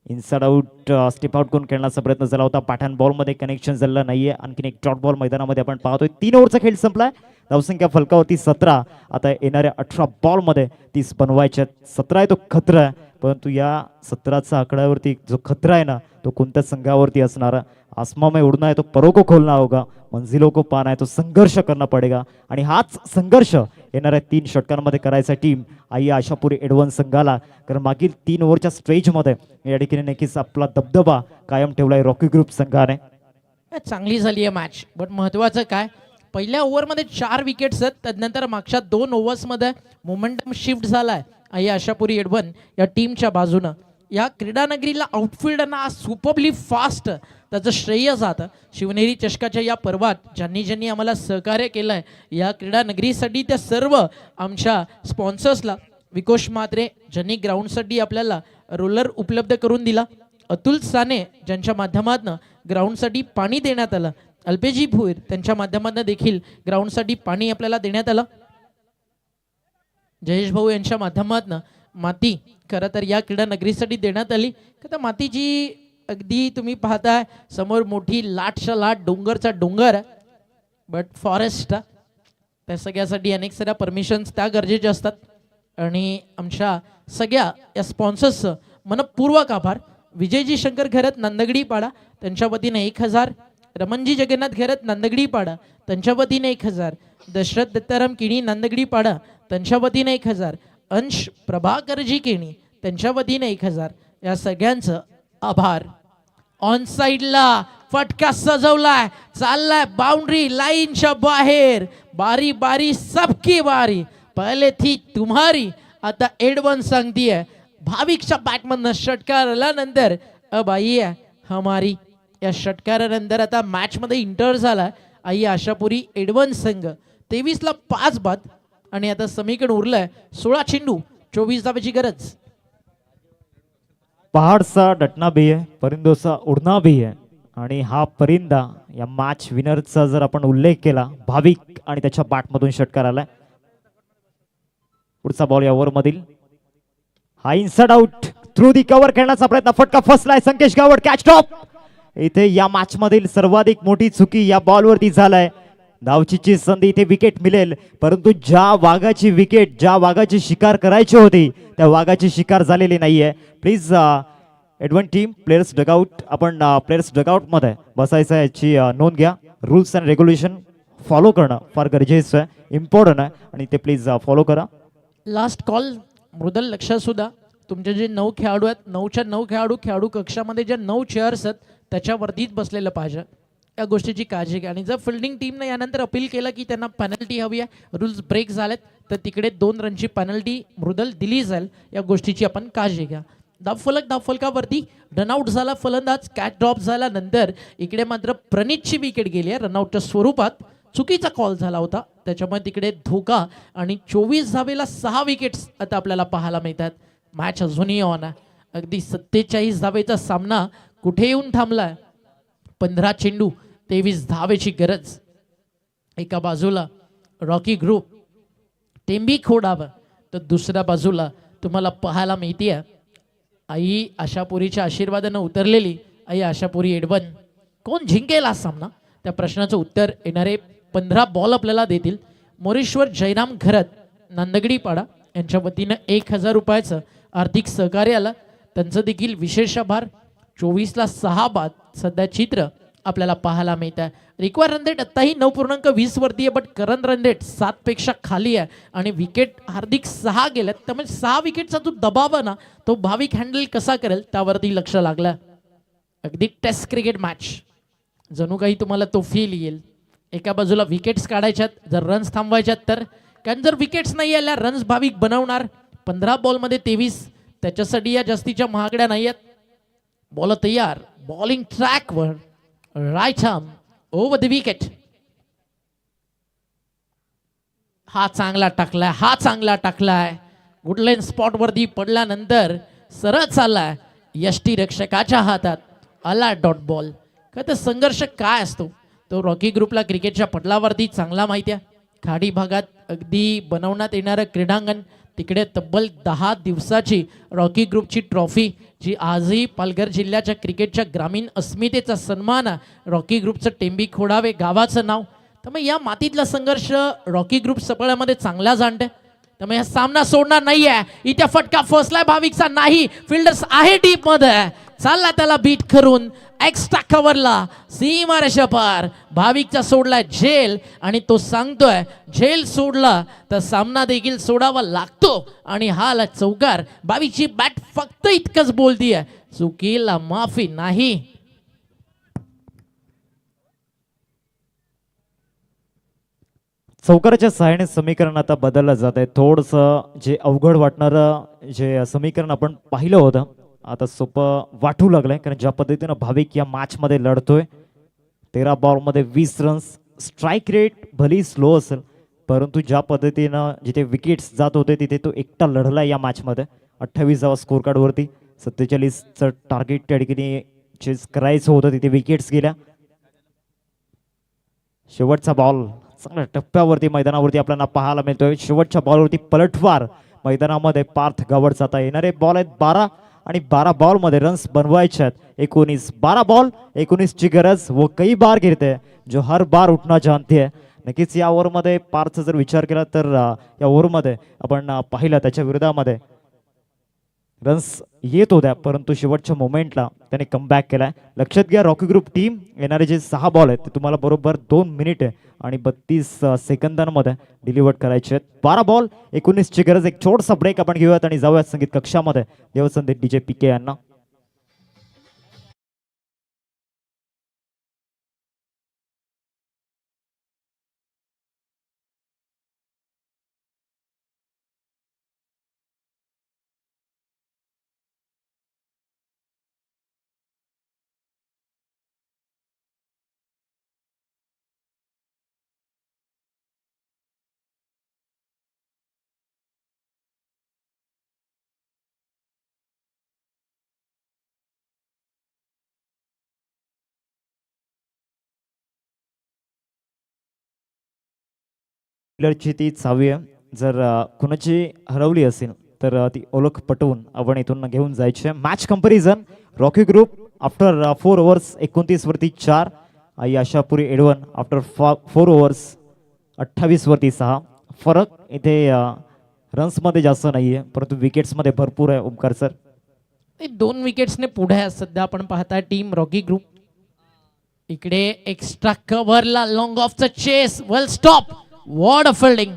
Inside out step out करून खेळण्याचा प्रयत्न झाला होता. पॅटर्न बॉलमध्ये कनेक्शन झालं नाहीये. आणखीन एक डॉट बॉल मैदानामध्ये आपण पाहतोय. 3 ओव्हरचा खेळ संपलाय. धावसंख्या फलकावरती 17. आता येणाऱ्या 18 बॉलमध्ये 30 बनवायच्या. 17 आहे तो खतरा आहे, परंतु या 17चा आकड्यावरती जो खतरा आहे ना तो कोणत्या संघावरती असणार. आसमा में उडना है तो परों को खोलना होगा, मंजिलों को पाना है तो संघर्ष करना पडेगा. आणि हाच संघर्ष येणाऱ्या 3 षटकांमध्ये करायचा टीम आई आशापुरी एडव्हान्स संघाला, कारण मागील 3 ओव्हरच्या स्ट्रेचमध्ये या ठिकाणी नक्कीच आपला दबदबा कायम ठेवलाय रॉकी ग्रुप संघाने. चांगली झाली आहे मॅच, बट महत्वाचं काय पहिल्या ओव्हरमध्ये 4 विकेट्स आहेत. त्यानंतर मागच्या 2 ओव्हर्समध्ये मोमेंटम शिफ्ट झालाय आई आशापुरी एडवन या टीमच्या बाजूनं. या क्रीडानगरीला आउटफिल्डना सुपरली फास्ट त्याचं श्रेय जातं. शिवनेरी चषकाच्या या पर्वात ज्यांनी आम्हाला सहकार्य केलं आहे या क्रीडानगरीसाठी त्या सर्व आमच्या स्पॉन्सर्सला, विकोश म्हात्रे ज्यांनी ग्राउंडसाठी आपल्याला रोलर उपलब्ध करून दिला, अतुल साने ज्यांच्या माध्यमातून ग्राउंडसाठी पाणी देण्यात आलं, अल्पेजी भुईर त्यांच्या माध्यमातून देखील ग्राउंडसाठी पाणी आपल्याला देण्यात आलं, जयेश भाऊ यांच्या माध्यमातून माती खरं तर या क्रीडा नगरीसाठी देण्यात आली. तर मातीची अगदी तुम्ही पाहताय समोर मोठी लाटच्या लाट डोंगरचा डोंगर, बट फॉरेस्ट त्या सगळ्यासाठी अनेक साऱ्या परमिशन्स त्या गरजेच्या असतात. आणि आमच्या सगळ्या या स्पॉन्सर्सचं मनपूर्वक आभार. विजयजी शंकर घरत नंदगडी पाडा त्यांच्या वतीने 1000, रमणजी जगन्नाथ घरत नंदगडी पाडा त्यांच्या वतीने 1000, दशरथ दत्ताराम किणी नंदगडी पाडा त्यांच्या वतीने 1000, अंश प्रभाकरजी केणी त्यांच्या वतीने 1000. या सगळ्यांचं आभार. ऑन साइडला फटका सजवलाय, चाललाय बाउंड्री लाईनच्या बाहेर. बारी बारी सबकी बारी, पहले थी तुम्हारी. आता एडवन सांगतीये भाविकच्या बॅटमधनं षटकार आल्यानंतर अब आई आहे हमारी. या षटकारानंतर आता मॅच मध्ये इंटर झाला आई आशापुरी एडवन संघ. 23ला 5 बाद आणि आता समीकरण उरलंय 16 चेंडू 24 धावेची गरज. पहाडचा डटना भी है, परिंदोचा उडना भी है. आणि हा परिंदा या मॅच विनरचा जर आपण उल्लेख केला, भाविक आणि त्याच्या बॅटमधून षटकार आलाय. पुढचा बॉल या ओव्हर मधील हा inside out through the cover खेळण्याचा प्रयत्न, फटका फसलाय. Sankesh Gawad catch top. इथे या मॅच मधील सर्वाधिक मोठी चुकी या बॉलवरती झालाय. धावचीची संधी, इथे विकेट मिळेल, परंतु ज्या वाघाची शिकार करायची होती त्या वाघाची शिकार झालेली नाहीये. Please Edwan team players dugout, आपण प्लेयर्स डगआउट मध्ये बसायचं याची नोंद घ्या. रूल्स अँड रेग्युलेशन फॉलो करणं फार गरजेचं आहे, इम्पॉर्टंट आहे आणि ते प्लीज फॉलो करा. लास्ट कॉल मृदल लक्षात सुद्धा तुमचे जे 9 खेळाडू आहेत, 9च्या 9 खेळाडू कक्षामध्ये ज्या 9 चेअर्स आहेत त्याच्यावरतीच बसलेलं पाहिजे. या गोष्टीची काळजी घ्या. आणि जर फिल्डिंग टीमने यानंतर अपील केलं की त्यांना पेनल्टी हवी आहे, रूल्स ब्रेक झालेत, तर तिकडे 2 रनची पेनल्टी मृदल दिली जाईल. या गोष्टीची आपण काळजी घ्या. धावफलकावरती रनआउट झाला फलंदाज, कॅच ड्रॉप झाला. नंतर इकडे मात्र प्रणितची विकेट गेली आहे रनआउटच्या स्वरूपात. चुकीचा कॉल झाला होता त्याच्यामुळे तिकडे धोका आणि 24 धावेला 6 विकेट्स आता आपल्याला पाहायला मिळतात. मॅच अजूनही ऑन आहे. अगदी 47 धावेचा सामना कुठे येऊन थांबलाय. 15 चेंडू 23 धावेची गरज. एका बाजूला रॉकी ग्रुप टेंबी खोडावं, तर दुसऱ्या बाजूला तुम्हाला पाहायला मिळतीये आई आशापुरीच्या आशीर्वादानं उतरलेली आई आशापुरी एडवन. कोण जिंकेल हा सामना, त्या प्रश्नाचं उत्तर येणारे 15 बॉल आपल्याला देतील. मोरेश्वर जयराम घरत नांदगडी पाडा यांच्या वतीनं 1000 रुपयाचं आर्थिक सहकार्य आलं, त्यांचं देखील विशेष आभार. 24ला 6 बाद सध्या चित्र आपल्याला पाहायला मिळत आहे. रिक्वायर रन रेट आत्ताही 9.20 वरती आहे, बट करंट रन रेट 7 पेक्षा खाली आहे आणि विकेट हार्दिक 6 गेल्यात. त्यामुळे 6 विकेटचा जो दबाव आहे ना, तो भाविक हँडल कसा करेल त्यावरती लक्ष लागलं. अगदी टेस्ट क्रिकेट मॅच जणू काही तुम्हाला तो फील येईल. एका बाजूला विकेट्स काढायच्यात, जर रन्स थांबवायच्यात तर, कारण जर विकेट्स नाही आल्या रन्स भाविक बनवणार. 15 बॉलमध्ये 23, त्याच्यासाठी या जास्तीच्या महागड्या नाही आहेत. बॉल तयार, बॉलिंग ट्रॅकवर, right arm over the wicket. हा चांगला टाकलाय, हा चांगला टाकलाय. वुडलाईन स्पॉट वरती पडल्यानंतर सरळ चाललाय यष्टी रक्षकाच्या हातात. आला डॉट बॉल. का तर संघर्ष काय असतो तो रॉकी ग्रुपला क्रिकेटच्या पटलावरती चांगला माहिती आहे. खाडी भागात अगदी बनवण्यात येणारं क्रीडांगण, तिकडे तब्बल 10 दिवसाची रॉकी ग्रुपची ट्रॉफी, जी आजही पालघर जिल्ह्याच्या क्रिकेटच्या ग्रामीण अस्मितेचा सन्मान आहे. रॉकी ग्रुपचं टेंबी खोडावे गावाचं नाव. त्यामुळे या मातीतला संघर्ष रॉकी ग्रुप सपळ्यामध्ये चांगला जाणते. त्यामुळे हा सामना सोडणार नाहीये. इथे फटका फसलाय भाविकचा, नाही फिल्डर्स आहे डीप मध्ये, चालला त्याला बीट करून एक्स्ट्रा कव्हरला सीमारेषा पार. भाविकचा सोडलाय झेल आणि तो सांगतोय झेल सोडला तर सामना देखील सोडावा लागतो. आणि हा आला चौकार. भाविकची बॅट फक्त इतकंच बोलतीये, चुकीला माफी नाही. चौकाराच्या सहाय्याने समीकरण आता बदललं जात आहे. थोडंसं जे अवघड वाटणारं जे समीकरण आपण पाहिलं होतं आता सोपं वाटू लागलंय, कारण ज्या पद्धतीनं भाविक या मॅचमध्ये लढतोय. 13 बॉलमध्ये 20 रन्स. स्ट्राईक रेट भली स्लो असेल, परंतु ज्या पद्धतीनं जिथे विकेट्स जात होते तिथे तो एकटा लढला या मॅचमध्ये. 28 स्कोर कार्डवरती 47चं टार्गेट त्या ठिकाणी चेस करायचं होतं, तिथे विकेट्स गेल्या. शेवटचा बॉल चांगल्या टप्प्यावरती मैदानावरती आपल्याला पाहायला मिळतोय. शेवटच्या बॉलवरती पलटवार मैदानामध्ये पार्थ गावडचा. आता येणारे बॉल आहेत 12 आणि 12 बॉलमध्ये रन्स बनवायचे आहेत 19. 12 बॉल 19 ची गरज वो कई बार गिरते जो हर बार उठना जानती है. नक्कीच या ओव्हरमध्ये पार्थचा जर विचार केला तर या ओव्हरमध्ये आपण पाहिलं त्याच्या विरोधामध्ये रन्स येत होत्या, परंतु शेवटच्या मोमेंटला त्याने कमबॅक केलाय. लक्षात घ्या रॉकी ग्रुप टीम येणारे जे 6 बॉल आहेत ते तुम्हाला बरोबर 2 मिनिट आणि 32 सेकंदांमध्ये डिलिव्हर करायचे आहेत. 12 बॉल 19 ची गरज. एक छोटसा ब्रेक आपण घेऊयात आणि जाऊयात संगीत कक्षामध्ये. देवसंदीप डीजे पीके यांना. ची ती 6वी आहे. जर कुणाची हरवली असेल तर ती ओळख पटवून आपण इथून घेऊन जायचे. Match comparison Rocky group after 4 overs 29 वरती 4 आई आशापुरी एडवन आफ्टर 4 ओव्हर्स 28 वरती 6. फरक इथे रन्समध्ये जास्त नाहीये, परंतु विकेट्समध्ये भरपूर आहे. ओमकार सर 2 विकेट्सने पुढे आहे सध्या आपण पाहताय टीम रॉकी ग्रुप. इकडे एक्स्ट्रा कव्हरला लॉंग ऑफचा चेस, वेल स्टॉप, वॉर्ड ऑफ फिल्डिंग,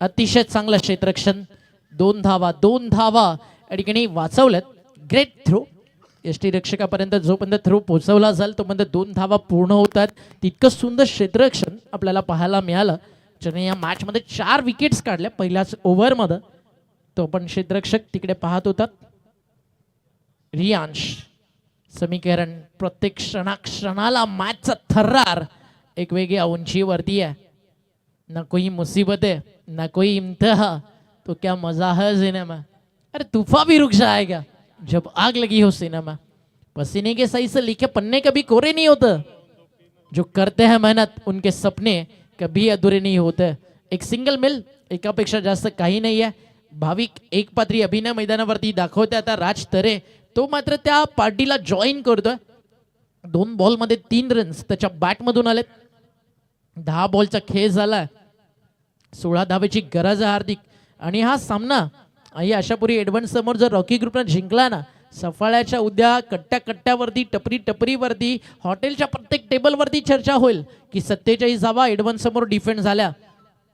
अतिशय चांगलं क्षेत्ररक्षण. 2 धावा या ठिकाणी वाचवल्यात. Great throw. यष्टीरक्षकापर्यंत जोपर्यंत थ्रो पोहोचवला जाईल तोपर्यंत 2 धावा पूर्ण होतात. तितकं सुंदर क्षेत्ररक्षण आपल्याला पाहायला मिळालं, ज्याने या मॅचमध्ये 4 विकेट्स काढल्या पहिल्याच ओव्हरमध्ये. तो पण क्षेत्ररक्षक तिकडे पाहत होतात. रियांश समीकरण प्रत्येक क्षणाला मॅचचा थर्रार एक वेगळ्या उंचीवरती आहे. ना कोई मुसीबत है ना कोई इम्तिहा, तो क्या मजा है जिने में. अरे तूफा भी रुक जाएगा, जब आग लगी हो सीने में, पसीने के सही से लिखे पन्ने कभी कोरे नहीं होते, जो करते हैं मेहनत उनके सपने कभी अधूरे नहीं होते. एक सिंगल मिल, एकापेक्षा जास्त काही नाही आहे. भाविक एक पात्री अभिनय मैदानावरती दाखवते. आता राज तरे तो मात्र त्या पार्टीला जॉईन करतोय. 2 बॉलमध्ये 3 रन्स त्याच्या बॅटमधून आलेत. 10 बॉलचा खेळ झाला. 16 धावेची गरज आहे हार्दिक. आणि हा सामना आई आशापुरी एडव्हान्स समोर जर रॉकी ग्रुपने जिंकला ना, सफाळ्याच्या उद्या कट्ट्या कट्ट्यावरती, टपरी टपरीवरती, हॉटेलच्या प्रत्येक टेबलवरती चर्चा होईल की 47 धावा एडव्हान्स समोर डिफेंड झाल्या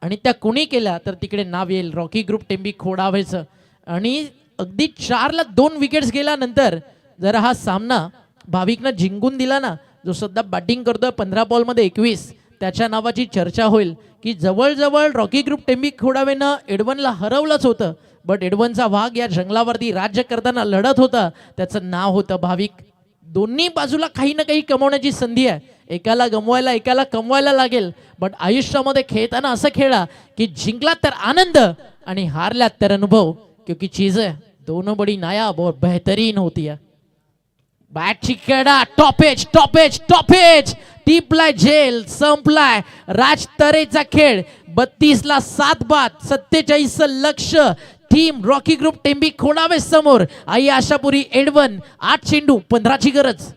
आणि त्या कुणी केल्या तर तिकडे नाव येईल रॉकी ग्रुप टेंबी खोडावेचं. आणि अगदी 4ला 2 विकेट्स गेल्यानंतर जर हा सामना भाविकनं जिंकून दिला ना, जो सध्या बॅटिंग करतोय 15 बॉलमध्ये 21, त्याच्या नावाची चर्चा होईल की जवळजवळ रॉकी ग्रुप टेंबी खोडावेनं एडवनला हरवलंच होतं, बट एडवनचा वाघ या जंगलावरती राज्य करताना लढत होता. त्याचं नाव होतं भाविक. दोन्ही बाजूला काही ना काही कमवण्याची संधी आहे. एकाला गमवायला एकाला कमवायला लागेल, बट आयुष्यामध्ये खेळताना असं खेळा की जिंकला तर आनंद आणि हारला तर अनुभव, क्योंकि चीजें दोनों बड़ी नायाब और बेहतरीन होती है. बॅटची कडा, टॉपेज टॉपेज टॉपेज, टिपलाय झेल, संपलाय राज तरेचा खेळ. 32ला 7 बाद, 47 लक्ष. टीम रॉकी ग्रुप टेंबी खोडावे समोर आई आशापुरी एडवन. 8 चेंडू 15ची गरज.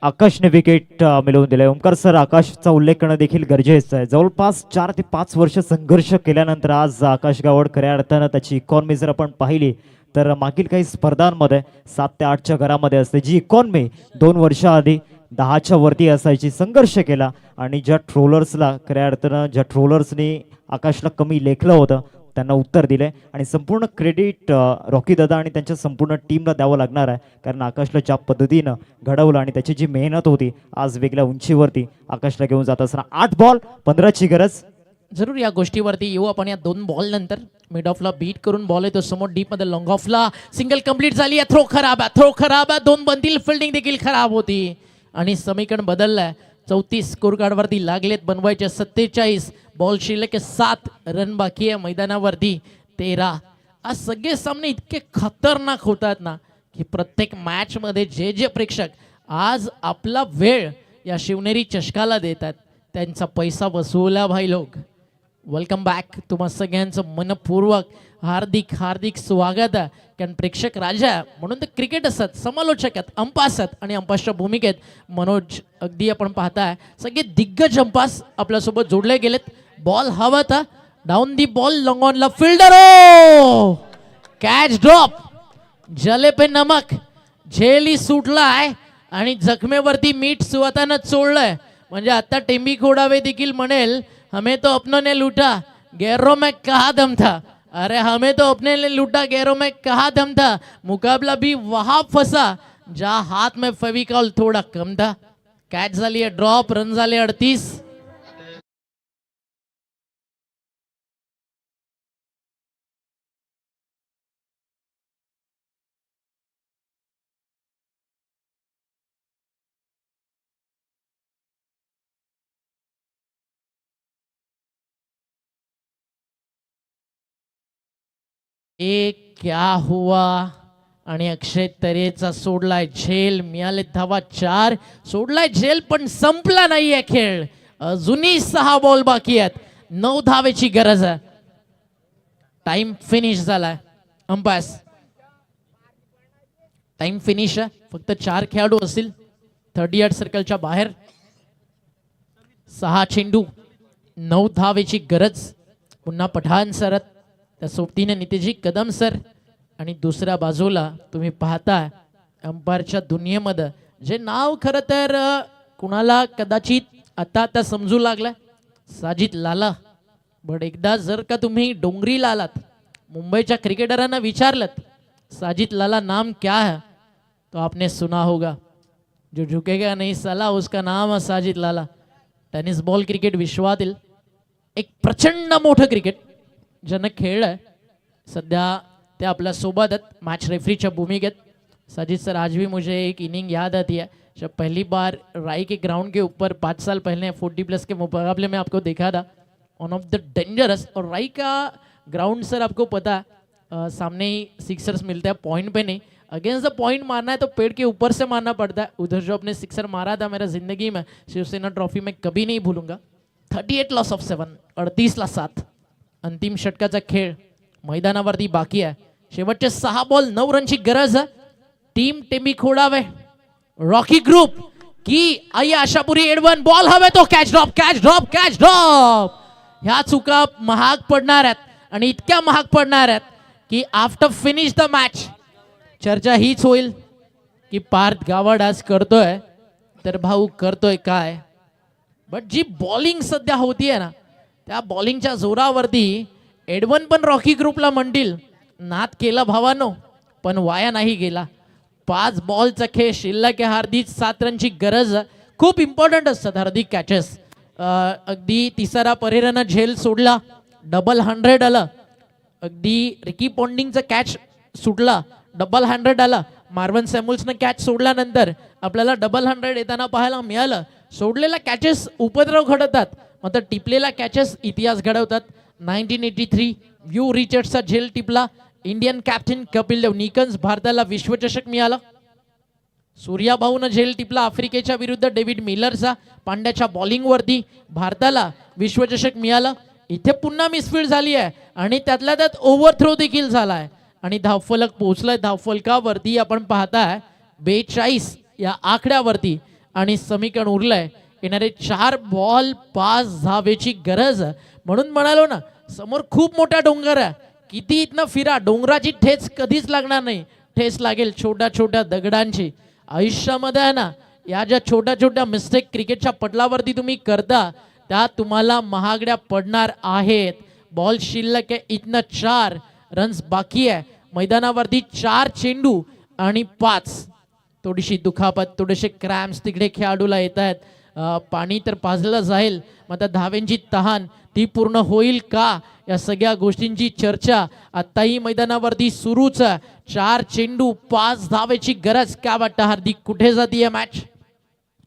आकाशने विकेट मिळवून दिले. ओमकार सर, आकाशचा उल्लेख करणं देखील गरजेचं आहे. जवळपास 4 ते 5 वर्ष संघर्ष केल्यानंतर आज आकाश गावड खऱ्या अर्थानं त्याची इकॉनॉमी जर आपण पाहिली तर मागील काही स्पर्धांमध्ये 7 ते 8च्या घरामध्ये असते, जी इकॉनॉमी 2 वर्षाआधी 10च्या वरती असायची. संघर्ष केला आणि ज्या ट्रोलर्सला खऱ्या अर्थानं ज्या ट्रोलर्सनी आकाशला कमी लेखलं होतं त्यांना उत्तर दिले आणि संपूर्ण क्रेडिट रॉकी दादा आणि त्यांच्या संपूर्ण टीमला द्यावं लागणार आहे. कारण आकाशला ज्या पद्धतीनं घडवलं आणि त्याची जी मेहनत होती आज वेगळ्या उंचीवरती आकाशला घेऊन जात असताना 8 बॉल 15ची गरज. जरूर या गोष्टीवरती येऊ आपण. या 2 बॉल नंतर मिड ऑफला बीट करून बॉल येतो समोर डीप मध्ये. लॉंग ऑफला सिंगल कंप्लीट झाली आहे. थ्रो खराब आहे, थ्रो खराब आहे. 2 बनतील. फिल्डिंग देखील खराब होती आणि समीकरण बदललंय. 34 स्कोर कार्ड वरती लागलेत बनवायचे 47. बॉल शिल्लक 7 रन बाकी आहे मैदानावरती 13. आज सगळे सामने इतके खतरनाक होतात ना की प्रत्येक मॅच मध्ये जे जे प्रेक्षक आज आपला वेळ या शिवनेरी चषकाला देतात त्यांचा पैसा वसूला भाई लोक. Welcome back. तुम्हा सगळ्यांचं मनपूर्वक हार्दिक हार्दिक स्वागत आहे. कारण प्रेक्षक राजा म्हणून ते क्रिकेट असतात, समालोचक आहेत, अंपास असतात आणि अंपासच्या भूमिकेत मनोज अगदी आपण पाहताय सगळे दिग्गज अंपास आपल्यासोबत जोडले गेलेत. बॉल हवा था, down the ball, long on ला फिल्डर, ओ कॅच ड्रॉप. जले पे नमक, झेली सुटलाय आणि जखमेवरती मीठ सुवातानं चोळलंय. म्हणजे आता टेंबी खोडावे देखील म्हणेल हमें तो अपनों ने लूटा, गैरों में कहा दम था. अरे हमें तो अपने ने लूटा, गैरों में कहा दम था. मुकाबला भी वहां फंसा जहां हाथ में फेविकॉल थोड़ा कम था. कॅच झाली आहे, ड्रॉप. रन झाले 38. क्या हुआ. आणि अक्षय तरेचा सोडलाय झेल. मिळाले धावा 4. सोडलाय झेल पण संपला नाहीये खेळ. अजूनही 6 बॉल बाकी आहेत. 9 धावेची गरज आहे. टाइम फिनिश झालाय. अंपायर्स टाइम फिनिश आहे. फक्त 4 खेळाडू असतील 38 सर्कलच्या बाहेर. 6 चेंडू 9 धावेची गरज. पुन्हा पठाण सरत, त्या सोबतीने नितेजी कदम सर आणि दुसऱ्या बाजूला तुम्ही पाहताय अंपायरच्या दुनियेमध्ये जे नाव खरं तर कुणाला कदाचित आता समजू लागलंय, साजिद लाला. बट एकदा जर का तुम्ही डोंगरीला आलात, मुंबईच्या क्रिकेटरांना विचारलं साजिद लाला नाम क्या है, तो आपने सुना होगा, जो झुकेगा नहीं साला उसका नाम है साजिद लाला. टेनिस बॉल क्रिकेट विश्वातील एक प्रचंड मोठं क्रिकेट ज्यानं खेळलंय. सध्या ते आपल्या सोबत आहेत मॅच रेफरीच्या भूमिकेत. साजिद सर, आज भी मुझे एक इनिंग याद आती है जब पहली बार राई के ग्राउंड के ऊपर 5 साल पहले 40+ के मुकाबले में आपको देखा था. One of the dangerous. और राई का ग्राउंड सर आपको पता है, सामने ही सिक्सर्स मिलते हैं, पॉइंट पे नहीं. अगेंस्ट द पॉइंट मारना है तो पेड़ के ऊपर से मारना पड़ता है. उधर जो अपने सिक्सर मारा था मेरा जिंदगी में शिवसेना ट्रॉफी में कभी नहीं भूलूंगा. 38 लॉस ऑफ 7, 38-7. अंतिम षटकाचा खेळ मैदानावरती बाकी आहे. शेवटचे 6 बॉल 9 रनची गरज आहे. टीम टेमी खोडावे रॉकी ग्रुप की आई आशापुरी एडवन. बॉल हवे तो catch drop, catch drop, catch drop. ह्या चुका महाग पडणार आहेत आणि इतक्या महाग पडणार आहेत की आफ्टर फिनिश द मॅच चर्चा हीच होईल की पार्थ गावड आज करतोय तर भाऊ करतोय काय. बट जी बॉलिंग सध्या होतीये ना, त्या बॉलिंगच्या जोरावरती एडवन पण रॉकी ग्रुपला म्हणतील नाद केला भावानो, पण वाया नाही गेला. 5 बॉलचा खेळ शिल्लक आहे. हार्दिक 7 रनची गरज. खूप इम्पॉर्टंट असतात हार्दिक कॅचेस. अगदी तिसरा परेरानं झेल सोडला, डबल 100 आलं. अगदी रिकी पॉन्डिंगचा कॅच सुटला, डबल 100 आला. मार्वन सॅम्युल्सनं कॅच सोडल्यानंतर आपल्याला डबल 100 येताना पाहायला मिळालं. सोडलेल्या कॅचेस उपद्रव घडवतात, मात्र टिपलेल्या कॅचेस इतिहास घडवतात. 1983 व्यू रिचर्ड्सचा झेल टिपला. इंडियन कॅप्टन कपिल देव निकन्स भारताला विश्वचषक मिळाला. सूर्याभाऊनं झेल टिपला आफ्रिकेच्या विरुद्ध डेव्हिड मिलरचा. पांड्याच्या बॉलिंगवरती भारताला विश्वचषक मिळाला. इथे पुन्हा मिसफील्ड झाली आहे आणि त्यातल्या त्यात ओव्हरथ्रो देखील झाला आहे आणि धावफलक पोहोचलाय. धावफलकावरती आपण पाहताय 42 या आकड्यावरती आणि समीकरण उरलंय येणारे 4 बॉल 5 धावेची गरज. म्हणून म्हणालो ना, समोर खूप मोठा डोंगर आहे. किती इथनं फिरा, डोंगराची ठेच कधीच लागणार नाही. ठेच लागेल छोट्या छोट्या दगडांची. आयुष्यामध्ये आहे ना, या ज्या छोट्या छोट्या मिस्टेक क्रिकेटच्या पटलावरती तुम्ही करता त्या तुम्हाला महागड्या पडणार आहेत. बॉल शिल्लक आहे, इथनं 4 रन्स बाकी आहे. मैदानावरती 4 चेंडू आणि 5. थोडीशी दुखापत, थोडेसे क्रॅम्स तिकडे खेळाडूला येत आहेत. पाणी तर पाजलं जाईल, मात्र धावेंची तहान ती पूर्ण होईल का, या सगळ्या गोष्टींची चर्चा आताही मैदानावरती सुरूच. 4 चेंडू 5 धावेची गरज. काय वाटतं हार्दिक, कुठे जातीये मॅच?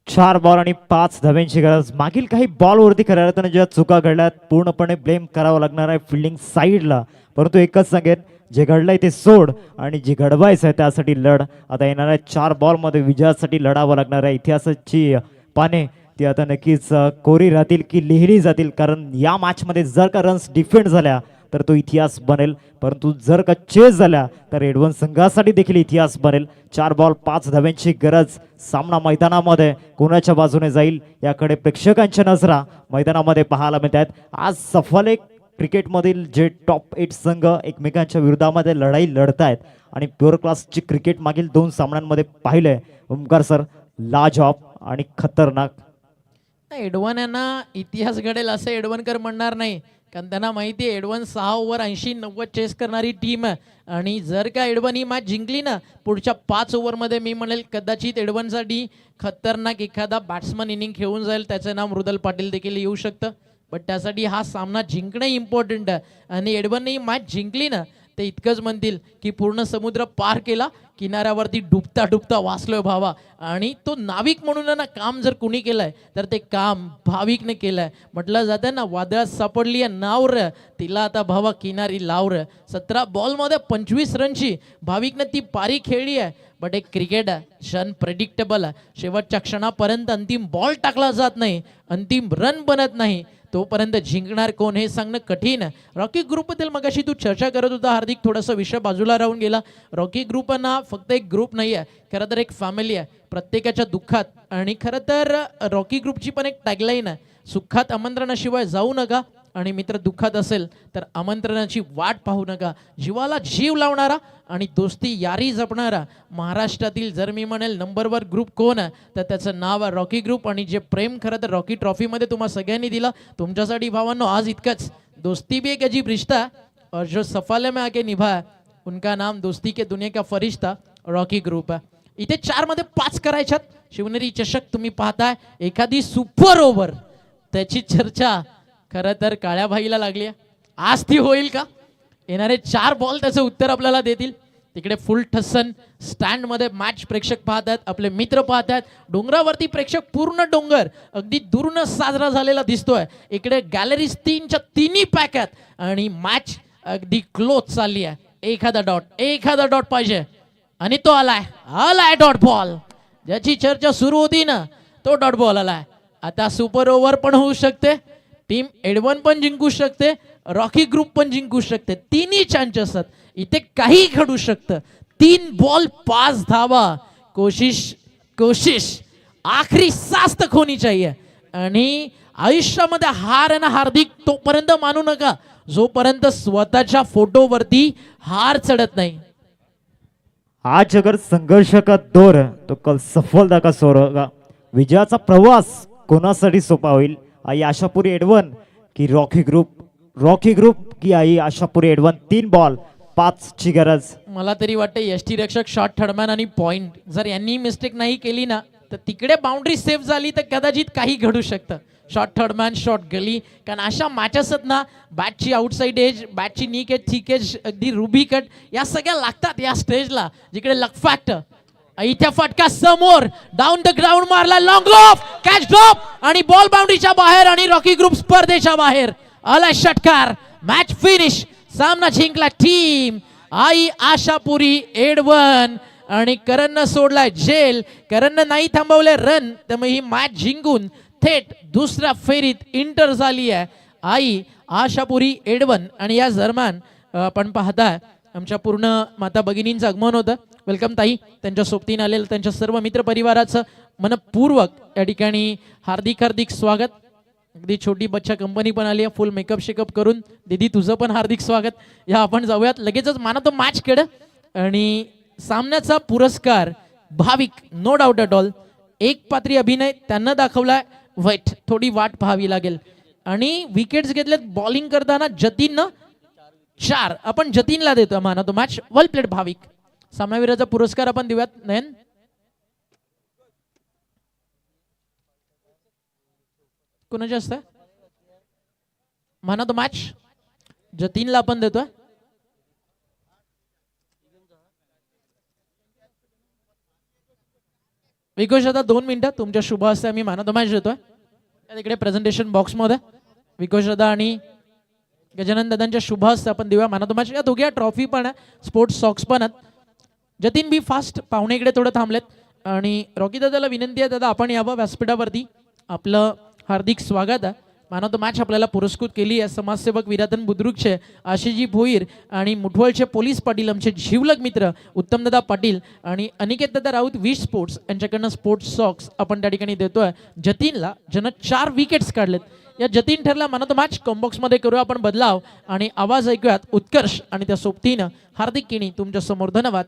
4 बॉल आणि 5 धाव्यांची गरज. मागील काही बॉलवरती खऱ्या अर्थाने ज्या चुका घडल्यात पूर्णपणे ब्लेम करावं लागणार आहे फिल्डिंग साईडला. परंतु एकच सांगेन, जे घडलंय ते सोड आणि जे घडवायचं आहे त्यासाठी लढ. आता येणाऱ्या 4 बॉलमध्ये विजयासाठी लढावं लागणार आहे. इतिहासाची पाने ती आता नक्कीच कोरी राहतील की लिहिली जातील, कारण या मॅचमध्ये जर का रन्स डिफेंड झाल्या तर तो इतिहास बनेल, परंतु जर का चेस झाल्या तर एडवन संघासाठी देखील इतिहास बनेल. 4 बॉल 5 धाव्यांची गरज. सामना मैदानामध्ये कोणाच्या बाजूने जाईल याकडे प्रेक्षकांच्या नजरा मैदानामध्ये पाहायला मिळत आहेत. आज सफल एक क्रिकेटमधील जे टॉप 8 संघ एकमेकांच्या विरोधामध्ये लढाई लढत आहेत आणि प्युअर क्लासची क्रिकेट मागील 2 सामन्यांमध्ये पाहिलंय. ओमकार सर, लाजवाब आणि खतरनाक. एडवन यांना इतिहास घडेल असं एडवनकर म्हणणार नाही, कारण त्यांना माहिती आहे एडवन 6 ओव्हर 80-90 चेस करणारी टीम आहे. आणि जर का एडवन ही मॅच जिंकली ना, पुढच्या 5 ओव्हरमध्ये मी म्हणेल कदाचित एडवनसाठी खतरनाक एखादा बॅट्समन इनिंग खेळून जाईल. त्याचं नाव मृदल पाटील देखील येऊ शकतं. बट त्यासाठी हा सामना जिंकणं इम्पॉर्टंट आहे. आणि एडवनने ही मॅच जिंकली ना, ते इतकंच म्हणतील की पूर्ण समुद्र पार केला, किनाऱ्यावरती डुबता डुबता वाचलोय भावा. आणि तो नाविक म्हणून ना काम जर कुणी केलंय तर ते काम भाविकने केलंय. म्हटलं जातं ना, वादळात सापडली आहे नाव र, तिला आता भावा किनारी लाव र. 17 बॉलमध्ये 25 रनची भाविकने ती पारी खेळली आहे. बट एक क्रिकेट आहे, क्षण प्रेडिक्टेबल आहे. शेवटच्या क्षणापर्यंत अंतिम बॉल टाकला जात नाही, अंतिम रन बनत नाही, तोपर्यंत जिंकणार कोण हे सांगणं कठीण आहे. रॉकी ग्रुपबद्दल मगाशी तू चर्चा करत होता हार्दिक, थोडासा विषय बाजूला राहून गेला. रॉकी ग्रुप ना फक्त एक ग्रुप नाही आहे, खरं तर एक फॅमिली आहे प्रत्येकाच्या दुःखात. आणि खरं तर रॉकी ग्रुपची पण एक टॅगलाईन आहे, सुखात आमंत्रणाशिवाय जाऊ नका आणि मित्र दुःखात असेल तर आमंत्रणाची वाट पाहू नका. जीवाला जीव लावणारा आणि दोस्ती यारी जपणारा महाराष्ट्रातील जर मी म्हणेल नंबर 1 ग्रुप कोण आहे तर त्याचं नाव आहे रॉकी ग्रुप. आणि जे प्रेम खरं तर रॉकी ट्रॉफीमध्ये तुम्हा सगळ्यांनी दिलं, तुमच्यासाठी भावांनो आज इतकंच. दोस्ती भी एक अजीब रिश्ता है और जो सफाले में आके निभाया उनका नाम दोस्ती के दुनिया का फरिश्ता रॉकी ग्रुप आहे. इथे 4 मध्ये 5 करायच्यात. शिवनेरी चषक तुम्ही पाहताय एखादी सुपर ओव्हर त्याची चर्चा खरं तर काळ्या भाईला लागली आहे. आज ती होईल का? येणारे 4 बॉल त्याचं उत्तर आपल्याला देतील. तिकडे फुल ठसन स्टँड मध्ये मॅच प्रेक्षक पाहतात, आपले मित्र पाहतात. डोंगरावरती प्रेक्षक पूर्ण डोंगर अगदी दूरनं साजरा झालेला दिसतोय. इकडे गॅलरीज 3च्या 3 पॅक आहेत आणि मॅच अगदी क्लोज चालली आहे. एखादा डॉट पाहिजे आणि तो आलाय डॉट बॉल. ज्याची चर्चा सुरू होती ना तो डॉट बॉल आलाय. आता सुपर ओव्हर पण होऊ शकते, टीम एडवन पण जिंकू शकते, रॉकी ग्रुप पण जिंकू शकते. 3 चान्स असतात, इथे काही घडू शकतं. 3 बॉल 5 धावा. कोशिश आखरी सास तक होनी चाहिए. आणि आयुष्यामध्ये हार आहे ना हार्दिक तोपर्यंत मानू नका जोपर्यंत स्वतःच्या फोटोवरती हार चढत नाही. आज अगर संघर्ष का दौर है तो कल सफलता का सौर होगा. विजयाचा प्रवास कोणासाठी सोपा होईल? आई आशापुरी एडवन की रॉकी ग्रुप की आई आशापुरी एडवन? 3 बॉल 5 ची गरज. मला तरी वाटतं यष्टी रक्षक शॉट थर्डमॅन आणि पॉइंट जर यांनी मिस्टेक नाही केली ना तर तिकडे बाउंड्री सेफ झाली तर कदाचित काही घडू शकतं. शॉट थर्डमॅन शॉट गली, कारण अशा मॅचेस आहेत ना बॅटची आउटसाइड एज, बॅटची नीक एज, थिक एज, अगदी रुबी कट या सगळ्या लागतात या स्टेजला जिकडे लक फॅक्टर. इथे फटका समोर डाऊन द ग्राउंड मारला, लॉंग ऑफ कॅच ड्रॉप आणि बॉल बाउंड्रीच्या बाहेर आणि रॉकी ग्रुप स्पर्धेच्या बाहेर. आला षटकार, मॅच फिनिश. सामना जिंकला टीम आई आशापुरी एडवन आणि करणनं सोडलाय जेल. करणनं नाही थांबवले रन, त्यामुळे ही मॅच जिंकून थेट दुसऱ्या फेरीत इंटर झाली आहे आई आशापुरी एडवन. आणि या दरम्यान आपण पाहताय आमच्या पूर्ण माता भगिनींचं आगमन होतं. वेलकम ताई, त्यांच्या सोबतीने आलेलं त्यांच्या सर्व मित्र परिवाराचं मनपूर्वक या ठिकाणी हार्दिक स्वागत. अगदी छोटी बच्चा कंपनी पण आली आहे फुल मेकअप शेकअप करून. दीदी तुझं पण हार्दिक स्वागत. या आपण जाऊयात लगेचच माना तो मॅच कडे. आणि सामन्याचा पुरस्कार भाविक नो डाऊट ॲट ऑल. एक पात्री अभिनय त्यांना दाखवलाय. थोडी वाट पाहावी लागेल. आणि विकेट्स घेतलेत बॉलिंग करताना जतीननं 4. आपण जतीनला देतो माना तो मॅच. वेल प्लेड भाविक. सामनावीराचा पुरस्कार आपण देऊयात. नयन कोणाचे असतं माना तो मॅच जतीनला आपण देतोय. विकोश आता 2 मिनिटं तुमच्या शुभ हस्ते आम्ही माना तो मॅच देतोय. तिकडे प्रेझेंटेशन बॉक्स मध्ये विकोश दादा आणि गजानन दादांच्या शुभ हस्ते आपण देऊया माना तो मॅच. या दोघ्या ट्रॉफी पण आहे, स्पोर्ट्स सॉक्स पण आहेत. जतीन बी फास्ट पाहुणेकडे थोडं थांबलेत. आणि रॉकी दादाला विनंती आहे दादा आपण यावं व्यासपीठावरती. आपलं हार्दिक स्वागत आहे. माना तो मॅच आपल्याला पुरस्कृत केली आहे समाजसेवक विरातन बुद्रुकचे आशिजी भोईर आणि मुठवळचे पोलीस पाटील आमचे जीवलग मित्र उत्तमदादा पाटील आणि अनिकेत दादा राऊत विश स्पोर्ट्स यांच्याकडनं स्पोर्ट्स सॉक्स आपण त्या ठिकाणी देतोय जतीनला, ज्यानं 4 विकेट्स काढलेत. या जतीन ठरला माना तो मॅच कॉम्बॉक्स मध्ये करूया आपण बदलाव आणि आवाज ऐकूयात उत्कर्ष आणि त्या सोबतीनं हार्दिक किणी तुमच्या समोर. धन्यवाद.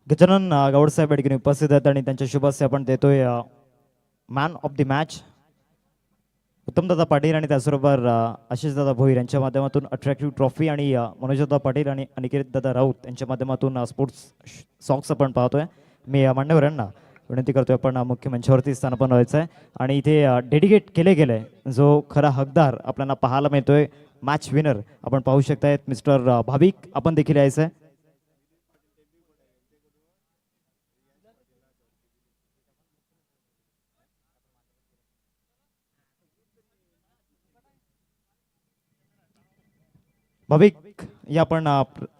गजानन गावड साहेब या ठिकाणी उपस्थित आहेत आणि त्यांच्या शुभ हस्ते आपण देतोय मॅन ऑफ द मॅच उत्तमदादा पाटील आणि त्याचबरोबर आशिषदादा भोईर यांच्या माध्यमातून अट्रॅक्टिव्ह ट्रॉफी आणि मनोजदादा पाटील आणि अनिकेत दादा राऊत यांच्या माध्यमातून स्पोर्ट्स सॉक्स आपण पाहतोय. मी मान्यवरांना विनंती करतोय आपण मुख्य मंचावरती स्थानापन्न व्हायचं आहे आणि इथे डेडिकेट केले गेले जो खरा हकदार आपल्याला पाहायला मिळतोय. मॅच विनर आपण पाहू शकतायत मिस्टर भाविक आपण देखील यायचं आहे. भाविक या आपण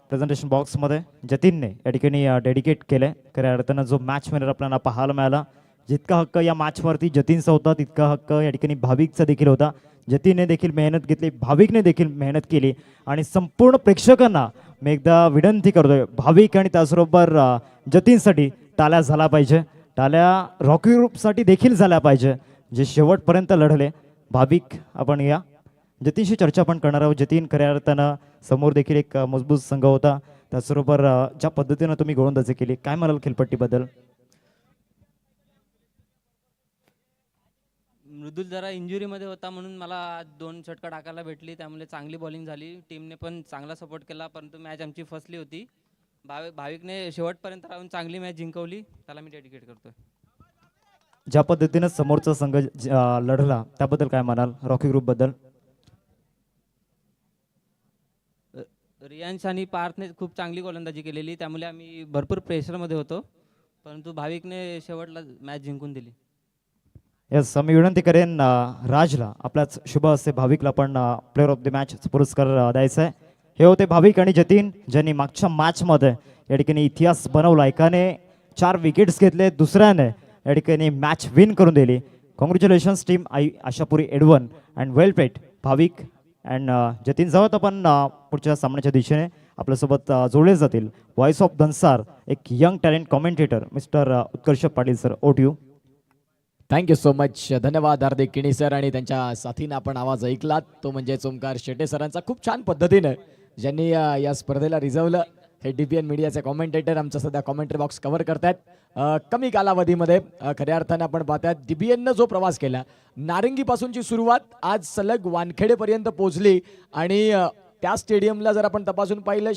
प्रेझेंटेशन बॉक्समध्ये जतीनने या ठिकाणी डेडिकेट केलंय. खऱ्या अर्थानं जो मॅच विनर आपल्याला पाहायला मिळाला, जितका हक्क या मॅचवरती जतीनचा होता तितका हक्क या ठिकाणी भाविकचा देखील होता. जतीनने देखील मेहनत घेतली, भाविकने देखील मेहनत केली आणि संपूर्ण प्रेक्षकांना मी एकदा विनंती करतोय, भाविक आणि त्याचबरोबर जतीनसाठी टाळ्या झाला पाहिजे, टाळ्या रॉकी ग्रुपसाठी देखील झाल्या पाहिजे जे शेवटपर्यंत लढले. भाविक आपण या जतीनशी चर्चा पण करणार आहोत. जतीन खऱ्या अर्थानं समोर देखील एक मजबूत संघ होता, त्याचबरोबर ज्या पद्धतीनं तुम्ही गोलंदाजी केली, काय म्हणाल खेळपट्टीबद्दल? मृदुल जरा इंजुरीमध्ये होता म्हणून मला आज 2 षटकं टाकायला भेटली, त्यामुळे चांगली बॉलिंग झाली. टीमने पण चांगला सपोर्ट केला, परंतु मॅच आमची फसली होती. भाविकने शेवटपर्यंत राहून चांगली मॅच जिंकवली, त्याला मी डेडिकेट करतोय. ज्या पद्धतीनं समोरचा संघ लढला त्याबद्दल काय म्हणाल रॉकी ग्रुपबद्दल? रियांश आणि पार्थने खूप चांगली गोलंदाजी केलेली, त्यामुळे आम्ही भरपूर प्रेशरमध्ये होतो, परंतु भाविकने शेवटला मॅच जिंकून दिली. यस, मी विनंती करेन राजला आपल्याच शुभ हस्ते भाविकला पण प्लेअर ऑफ द मॅच पुरस्कार द्यायचा आहे. हे होते भाविक आणि जतीन, ज्यांनी मागच्या मॅचमध्ये या ठिकाणी इतिहास बनवला. एकाने 4 विकेट्स घेतले, दुसऱ्याने या ठिकाणी मॅच विन करून दिली. Congratulations team Ashapuri Edwan and well played भाविक अँड जतीन. जावत आपण पुढच्या सामन्याच्या दिशेने आपल्यासोबत जोडले जातील व्हॉइस ऑफ दनसार एक young talent commentator mister Utkarsh Patil sir. ओट यू. Thank you so much. धन्यवाद हार्दिक किणी सर आणि त्यांच्या साथीनं आपण आवाज ऐकलात तो म्हणजे ओमकार शेटे सरांचा. खूप छान पद्धतीनं ज्यांनी या स्पर्धेला रिझवलं. हे DBN मीडियाचे कॉमेंटेटर आमचं सध्या कॉमेंटरी बॉक्स कव्हर करतायत. कमी कालावधीमध्ये खऱ्या अर्थाने आपण पाहतायत DBNनं जो प्रवास केला, नारंगीपासूनची सुरुवात आज सलग वानखेडेपर्यंत पोहोचली आणि त्या स्टेडियमला जर आपण तपासून पाहिलं